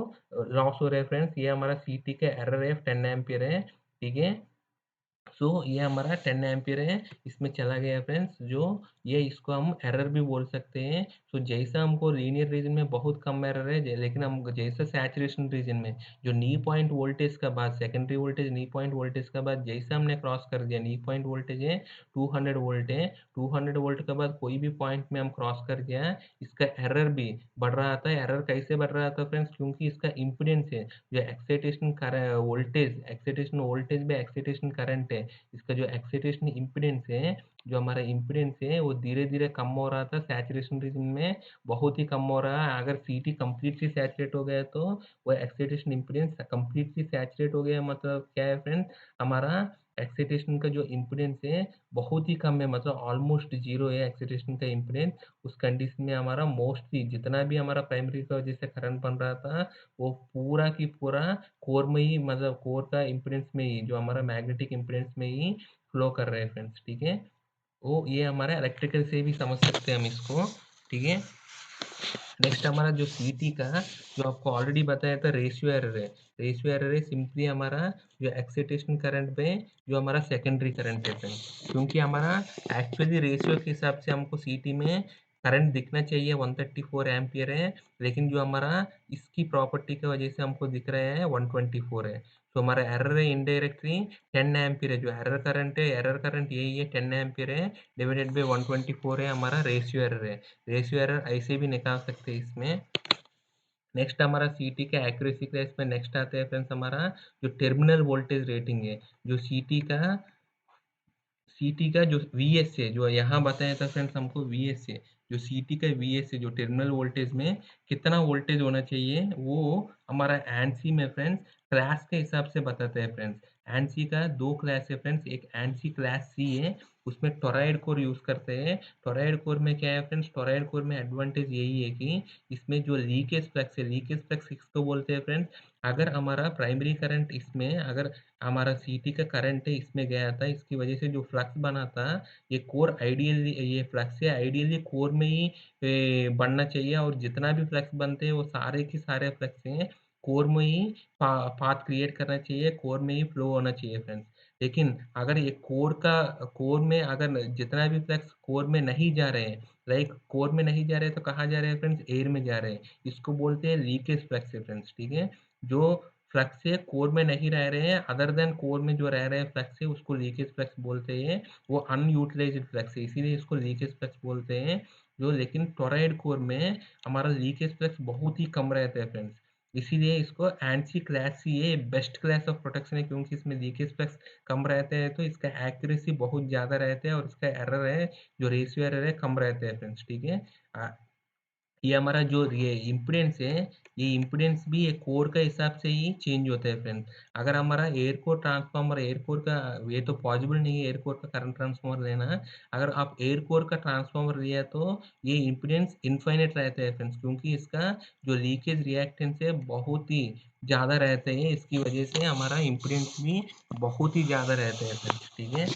लॉस हो रहा है फ्रेंड्स। ये हमारा सीटी का एरर है 10 एम्पियर है। ठीक है, सो ये हमारा 10 एम्पियर है, इसमें चला गया फ्रेंड्स, जो ये इसको हम एरर भी बोल सकते हैं। तो जैसा हमको लीनियर रीजन में बहुत कम एरर है, लेकिन हम जैसा सैचुरेशन रीजन में जो नी पॉइंट वोल्टेज का बाद सेकेंडरी वोल्टेज नी पॉइंट वोल्टेज का बाद जैसा हमने क्रॉस कर दिया, नी पॉइंट वोल्टेज है 200 वोल्ट है, 200 वोल्ट के बाद कोई भी पॉइंट में हम क्रॉस कर दिया, इसका एरर भी बढ़ रहा था। एरर कैसे बढ़ रहा था फ्रेंड्स, क्योंकि इसका इम्पीडेंस है जो एक्साइटेशन वोल्टेज, एक्साइटेशन वोल्टेज में एक्साइटेशन करंट है, इसका जो एक्साइटेशन इम्पीडेंस है, जो हमारा इम्पीडेंस है वो धीरे-धीरे कम हो रहा था सैचुरेशन रीजन में, बहुत ही कम हो रहा है। अगर सीटी कंप्लीटली सैचुरेट हो गया तो वो एक्साइटेशन इम्पीडेंस कंप्लीटली सैचुरेट हो गया, मतलब क्या है फ्रेंड्स, हमारा एक्साइटेशन का जो इम्पीडेंस है बहुत ही कम है, मतलब ऑलमोस्ट ज़ीरो है एक्साइटेशन का इम्पीडेंस। उस कंडीशन में हमारा मोस्टली जितना भी हमारा प्राइमरी की वजह से करंट बन रहा था, वो पूरा की पूरा कोर में ही, मतलब कोर का इम्पीडेंस में ही, जो हमारा मैग्नेटिक इम्पीडेंस में ही फ्लो कर रहे हैं फ्रेंड्स। ठीक है, वो ये हमारा इलेक्ट्रिकल से भी समझ सकते हैं हम इसको। ठीक है, नेक्स्ट हमारा जो सीटी का जो आपको ऑलरेडी बताया था रेशियो एरर है, रेशियो एरर है सिंपली हमारा जो एक्साइटेशन करंट पे जो हमारा सेकेंडरी करंट है फ्रेंड्स, क्योंकि हमारा एक्चुअली रेशियो के हिसाब से हमको सीटी में करंट दिखना चाहिए 134 एम्पियर है, लेकिन जो हमारा इसकी प्रॉपर्टी की वजह से हमको दिख रहे हैं 124 है। तो हमारा एरर है इनडायरेक्टली 10 एम्पियर है, जो एरर करंट है, एरर करंट यही है 10 एम्पियर है डिवाइडेड बाई 124 है हमारा रेशियो एरर है। रेशियो एरर ऐसे भी निकाल सकते हैं इसमें। नेक्स्ट हमारा सीटी का एक्यूरेसी का इसमें नेक्स्ट आता है फ्रेंड्स हमारा जो टर्मिनल वोल्टेज रेटिंग है, जो सीटी का जो वीएस है, जो यहाँ बताया था फ्रेंड्स हमको वीएस है, जो सीटी का वीएस है, जो टर्मिनल वोल्टेज में कितना वोल्टेज होना चाहिए, वो हमारा एनसी में फ्रेंड्स क्लास के हिसाब से बताते हैं फ्रेंड्स। एनसी का दो क्लास है फ्रेंड्स, एक एनसी क्लास सी है, उसमें टोरॉइड कोर यूज करते हैं। टोरॉइड कोर में क्या है फ्रेंड्स, टोरॉइड कोर में एडवांटेज यही है कि इसमें जो लीकेज फ्लक्स है, लीकेज फ्लक्स किसको बोलते हैं फ्रेंड्स, अगर हमारा प्राइमरी करंट इसमें, अगर हमारा सीटी का करंट है इसमें गया था, इसकी वजह से जो फ्लक्स बना था, ये कोर आइडियली, ये फ्लक्स है आइडियली कोर में ही बनना चाहिए, और जितना भी फ्लक्स बनते हैं वो सारे के सारे फ्लक्स हैं कोर में ही पाथ क्रिएट करना चाहिए, कोर में ही फ्लो होना चाहिए फ्रेंड्स। लेकिन अगर ये कोर में अगर जितना भी फ्लक्स कोर में नहीं जा रहे हैं, लाइक कोर में नहीं जा रहे हैं तो कहाँ जा रहे हैं फ्रेंड्स, एयर में जा रहे हैं, इसको बोलते हैं लीकेज फ्लक्स है फ्रेंड्स। ठीक है, जो फ्लक्स है कोर में नहीं रह रहे हैं, अदर देन कोर में जो रह रहे हैं फ्लक्स है उसको लीकेज फ्लक्स बोलते हैं, वो अनयूटिलाइज्ड फ्लक्स है, इसीलिए इसको लीकेज फ्लक्स बोलते हैं। जो लेकिन टोरॉइड कोर में हमारा लीकेज फ्लक्स बहुत ही कम रहता है फ्रेंड्स, इसीलिए इसको एंटी क्लास सी ये बेस्ट क्लास ऑफ प्रोटेक्शन है, क्योंकि इसमें लीकेज फ्लक्स कम रहते हैं तो इसका एक्यूरेसी बहुत ज़्यादा रहता है, और इसका एरर है जो रेशियो एरर है कम रहते हैं फ्रेंड्स। ठीक है, ये हमारा जो ये इम्पीडेंस है, ये इम्पीडेंस भी एक कोर का हिसाब से ही चेंज होता है फ्रेंड्स। अगर हमारा air core transformer, air core का, ये तो पॉसिबल नहीं है एयर कोर का करंट ट्रांसफार्मर लेना, अगर आप एयर कोर का ट्रांसफार्मर लिया तो ये इम्पीडेंस इनफाइनाइट रहता है फ्रेंड्स, क्योंकि इसका जो लीकेज रिएक्टेंस है बहुत ही ज़्यादा रहते हैं, इसकी वजह से हमारा इम्पीडेंस भी बहुत ही ज़्यादा रहता है फ्रेंड्स। ठीक है,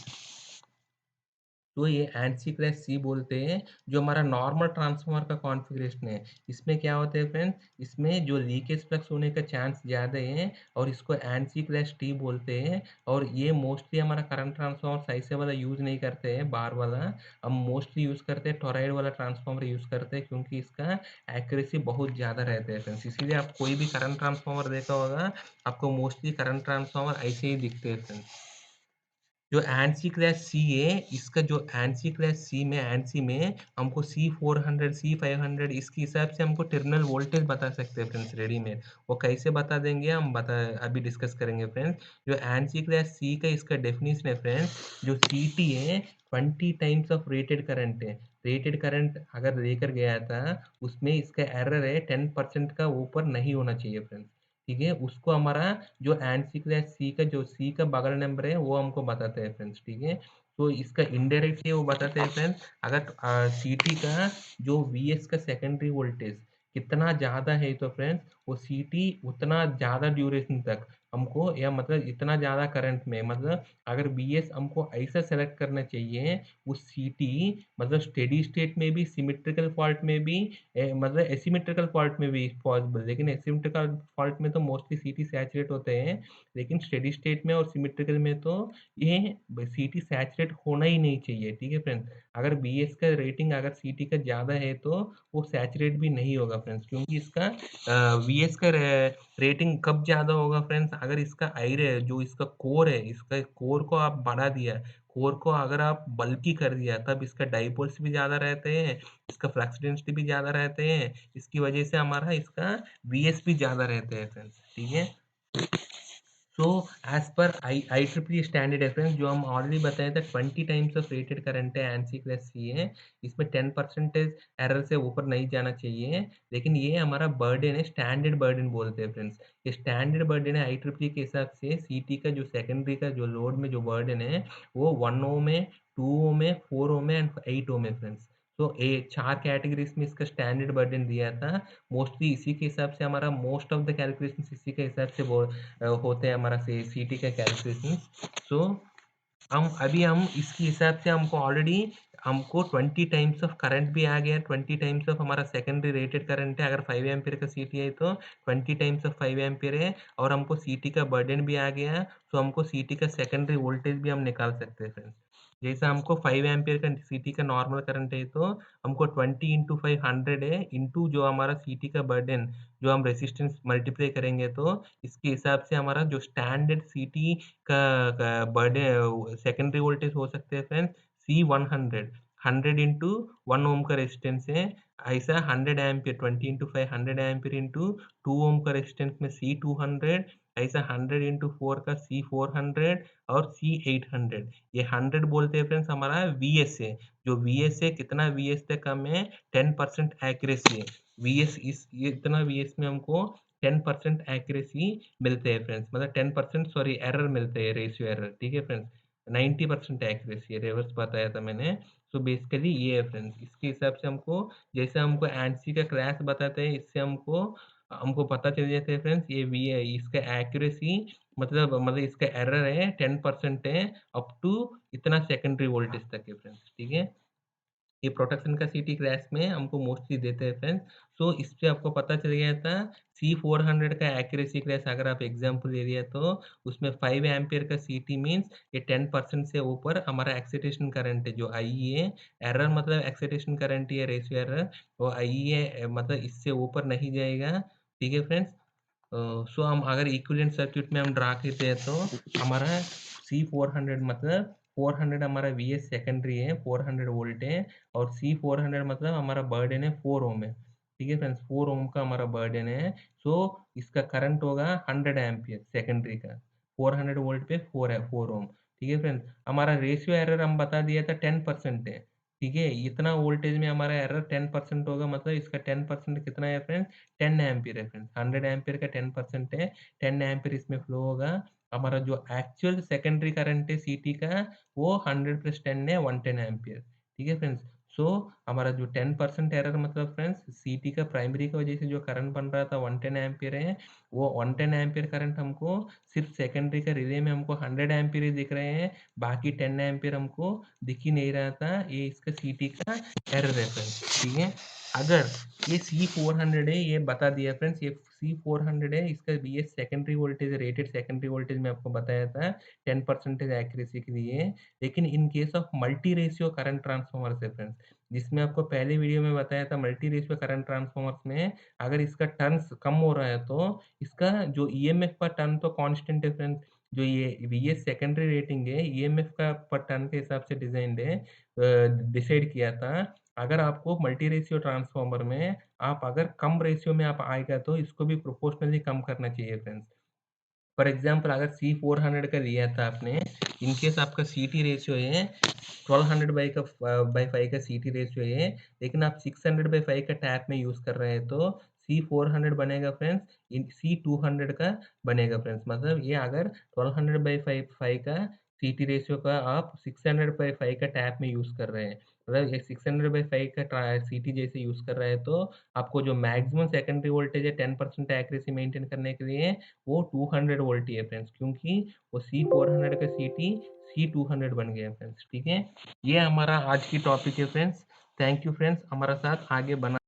तो ये एनसी क्लास सी बोलते हैं। जो हमारा नॉर्मल ट्रांसफार्मर का कॉन्फ़िगरेशन है, इसमें क्या होता है फ्रेंड्स, इसमें जो लीकेज फ्लक्स होने का चांस ज़्यादा है, और इसको एनसी क्लास टी बोलते हैं। और ये मोस्टली हमारा करंट ट्रांसफार्मर ऐसे वाला यूज़ नहीं करते हैं, बार वाला हम मोस्टली यूज़ करते हैं, टोरॉइड वाला ट्रांसफार्मर यूज़ करते हैं, क्योंकि इसका एक्यूरेसी बहुत ज़्यादा रहता है फ्रेंड्स। इसीलिए आप कोई भी करंट ट्रांसफार्मर देखा होगा, आपको मोस्टली करंट ट्रांसफार्मर ऐसे ही दिखते हैं फ्रेंड्स। जो एनसी क्लास सी है, इसका जो एनसी क्लास सी में, एनसी में हमको C400 C500 इसके हिसाब से हमको टर्मिनल वोल्टेज बता सकते हैं फ्रेंड्स रेडीमेड। वो कैसे बता देंगे हम बता अभी डिस्कस करेंगे फ्रेंड्स। जो एनसी क्लास सी का इसका डेफिनेशन है फ्रेंड्स, जो सीटी है 20 टाइम्स ऑफ रेटेड करंट है। रेटेड करंट अगर लेकर गया था, उसमें इसका एरर है 10% का ऊपर नहीं होना चाहिए फ्रेंड्स। ठीक है, उसको हमारा जो एनसीक्लेस सी का जो सी का बगल नंबर है वो हमको बताते हैं फ्रेंड्स। ठीक है, तो इसका इनडायरेक्टली वो बताते हैं फ्रेंड्स, अगर सीटी का जो वीएस का सेकेंडरी वोल्टेज कितना ज़्यादा है तो फ्रेंड्स वो सीटी उतना ज़्यादा ड्यूरेशन तक हमको, या मतलब इतना ज़्यादा करंट में, मतलब अगर बीएस हमको ऐसा सेलेक्ट करना चाहिए, वो सीटी मतलब स्टेडी स्टेट में भी, सिमेट्रिकल फॉल्ट में भी, मतलब एसिमेट्रिकल फॉल्ट में भी पॉसिबल, लेकिन एसिमेट्रिकल फॉल्ट में तो मोस्टली सीटी सैचुरेट होते हैं, लेकिन स्टेडी स्टेट में और सिमेट्रिकल में तो ये सीटी सैचुरेट होना ही नहीं चाहिए। ठीक है फ्रेंड्स, अगर बीएस का रेटिंग अगर सीटी का ज़्यादा है तो वो सैचुरेट भी नहीं होगा फ्रेंड्स, क्योंकि इसका वीएस का रेटिंग कब ज़्यादा होगा फ्रेंड्स, अगर इसका आयरे जो इसका कोर है, इसका कोर को आप बढ़ा दिया, कोर को अगर आप बल्की कर दिया, तब इसका डाइपोल्स भी ज़्यादा रहते हैं, इसका फ्लक्स डेंसिटी भी ज़्यादा रहते हैं, इसकी वजह से हमारा इसका वीएस भी ज़्यादा रहते हैं फ्रेंड्स। ठीक है, so as per I triple standard reference जो हम ऑलरेडी बताए थे 20 टाइम्स ऑफ रेटेड करंट है, एनसी क्लास सी है, इसमें 10% एरर से ऊपर नहीं जाना चाहिए, लेकिन ये हमारा बर्डन है, स्टैंडर्ड बर्डन बोलते हैं फ्रेंड्स। ये स्टैंडर्ड बर्डन है आई ट्रिपल के हिसाब से, सीटी का जो सेकेंडरी का जो लोड में जो बर्डन है वो 1 ओम में, 2 ओम में, 4 ओम में एंड 8 ओम में फ्रेंड्स। तो ये 4 कैटेगरीज में इसका स्टैंडर्ड बर्डन दिया था, मोस्टली इसी के हिसाब से हमारा मोस्ट ऑफ द कैलकुलेशन इसी के हिसाब से होते हैं हमारा सीटी का कैलकुलेशन। सो हम इसके हिसाब से हमको ऑलरेडी हमको 20 टाइम्स ऑफ करंट भी आ गया, 20 टाइम्स ऑफ हमारा सेकेंडरी रेटेड करंट है, अगर 5 एम्पियर का सीटी है तो 20 टाइम्स ऑफ 5 एम्पियर है, और हमको सीटी का बर्डन भी आ गया, तो हमको सीटी का सेकेंडरी वोल्टेज भी हम निकाल सकते हैं फ्रेंड्स। जैसे हमको 5 एम्पीयर का सीटी का नॉर्मल करंट है तो हमको 20 इंटू 500 है इंटू जो हमारा सीटी का बर्डन जो हम रेसिस्टेंस मल्टीप्लाई करेंगे तो इसके हिसाब से हमारा जो स्टैंडर्ड सीटी का बर्डन सेकेंडरी वोल्टेज हो सकते हैं फ्रेंड्स C100 100 इंटू 1 ओम का रेजिस्टेंस है ऐसा 100 एम्पीयर 20 इंटू 5 100 एम्पीयर इंटू 2 ओम का रेजिस्टेंस में C200 ऐसा 100 इंटू 4 का C400 और C800 ये 100 बोलते हैं फ्रेंड्स हमारा VS है जो VS है कितना VS से कम है 10% एक्यूरेसी है VS ये इतना VS में हमको 10% एक्यूरेसी मिलते हैं फ्रेंड्स मतलब 10% सॉरी एरर मिलते हैं रेशियो एरर ठीक है फ्रेंड्स 90% एक्यूरेसी है रिवर्स बताया था मैंने सो बेसिकली ये है फ्रेंड्स इसके हिसाब से हमको जैसे हमको एनसी का क्लास बताते हैं इससे हमको हमको पता चल जाता है फ्रेंड्स ये वी है इसका एक्यूरेसी मतलब इसका एरर है 10% है अप टू इतना सेकेंडरी वोल्टेज तक है फ्रेंड्स ठीक है ये प्रोटेक्शन का सीटी क्रैश में हमको मोस्टली देते हैं फ्रेंड्स सो इससे आपको पता चल गया था C400 का एक्यूरेसी क्रैश अगर आप एग्जांपल ले लिया तो उसमें 5 एम्पियर का सीटी मींस ये 10% से ऊपर हमारा एक्साइटेशन करंट है जो आई है एरर मतलब एक्साइटेशन करंट है रेशियो एरर वो आई है मतलब इससे ऊपर नहीं जाएगा ठीक है फ्रेंड्स सो हम अगर इक्विवेलेंट सर्किट में हम ड्रा करते हैं तो हमारा C400 मतलब 400 हमारा VS सेकेंडरी है 400 वोल्ट है और C400 मतलब हमारा बर्डन है 4 ओम है ठीक है फ्रेंड्स 4 ओम का हमारा बर्डन है सो इसका करंट होगा 100 एम्पियर सेकेंडरी का 400 वोल्ट पे 4 ओम ठीक है फ्रेंड्स हमारा रेशियो एरर हम बता दिया था 10% है ठीक है इतना वोल्टेज में हमारा एरर 10% होगा मतलब इसका 10% कितना है फ्रेंड्स 10 एम्पीयर है फ्रेंड्स 100 एम्पीयर का 10% है 10 एम्पीयर इसमें फ्लो होगा हमारा जो एक्चुअल सेकेंडरी करंट है सीटी का वो 100 प्लस 10 है 110 एम्पीयर ठीक है फ्रेंड्स सो हमारा जो 10% एरर मतलब फ्रेंड्स सीटी का प्राइमरी की वजह से जो करंट बन रहा था 110 एम्पीयर है वो 110 एम्पीयर करंट हमको सिर्फ सेकेंडरी का रिले में हमको 100 एम्पीयर ही दिख रहे हैं बाकी 10 एम्पीयर हमको दिख ही नहीं रहा था ये इसका सीटी का एरर है फ्रेंड्स ठीक है अगर ये C400 है ये बता दिया फ्रेंड्स ये C400 है इसका BS secondary voltage rated secondary voltage में आपको बताया था 10% एक्यूरेसी के लिए लेकिन इन case of multi ratio current transformer से फ्रेंड्स जिसमें आपको पहले वीडियो में बताया था मल्टी रेशियो करंट ट्रांसफॉर्मर्स में अगर इसका टर्न्स कम हो रहा है तो इसका जो EMF पर टर्न तो कांस्टेंट है फ्रेंड्स जो ये VS सेकेंडरी रेटिंग है EMF का पर टर्न के हिसाब से डिजाइन है डिसाइड किया था अगर आपको मल्टी रेशियो ट्रांसफॉर्मर में आप अगर कम रेशियो में आप आएगा तो इसको भी प्रोपोर्शनली कम करना चाहिए फ्रेंड्स फॉर एग्जांपल अगर C400 का लिया था आपने इन केस आपका सीटी रेशियो है 1200 बाई 5 का सीटी रेशियो है लेकिन आप 600 बाई 5 का टैप में यूज कर रहे हैं तो C400 बनेगा फ्रेंड्स इन C200 का बनेगा फ्रेंड्स मतलब ये अगर 1200 बाई 5 का सीटी रेशियो का आप 600 बाई 5 का टैप में यूज कर रहे हैं मतलब ये 600 बाई 5 का सीटी जैसे यूज कर रहे हैं तो आपको जो मैक्सिमम सेकेंडरी वोल्टेज है 10% एक्यूरेसी मेंटेन करने के लिए वो 200 वोल्ट ही है फ्रेंड्स क्योंकि वो C400 का सीटी C200 बन गया फ्रेंड्स ठीक है ये हमारा आज की टॉपिक है फ्रेंड्स थैंक यू फ्रेंड्स हमारा साथ आगे बना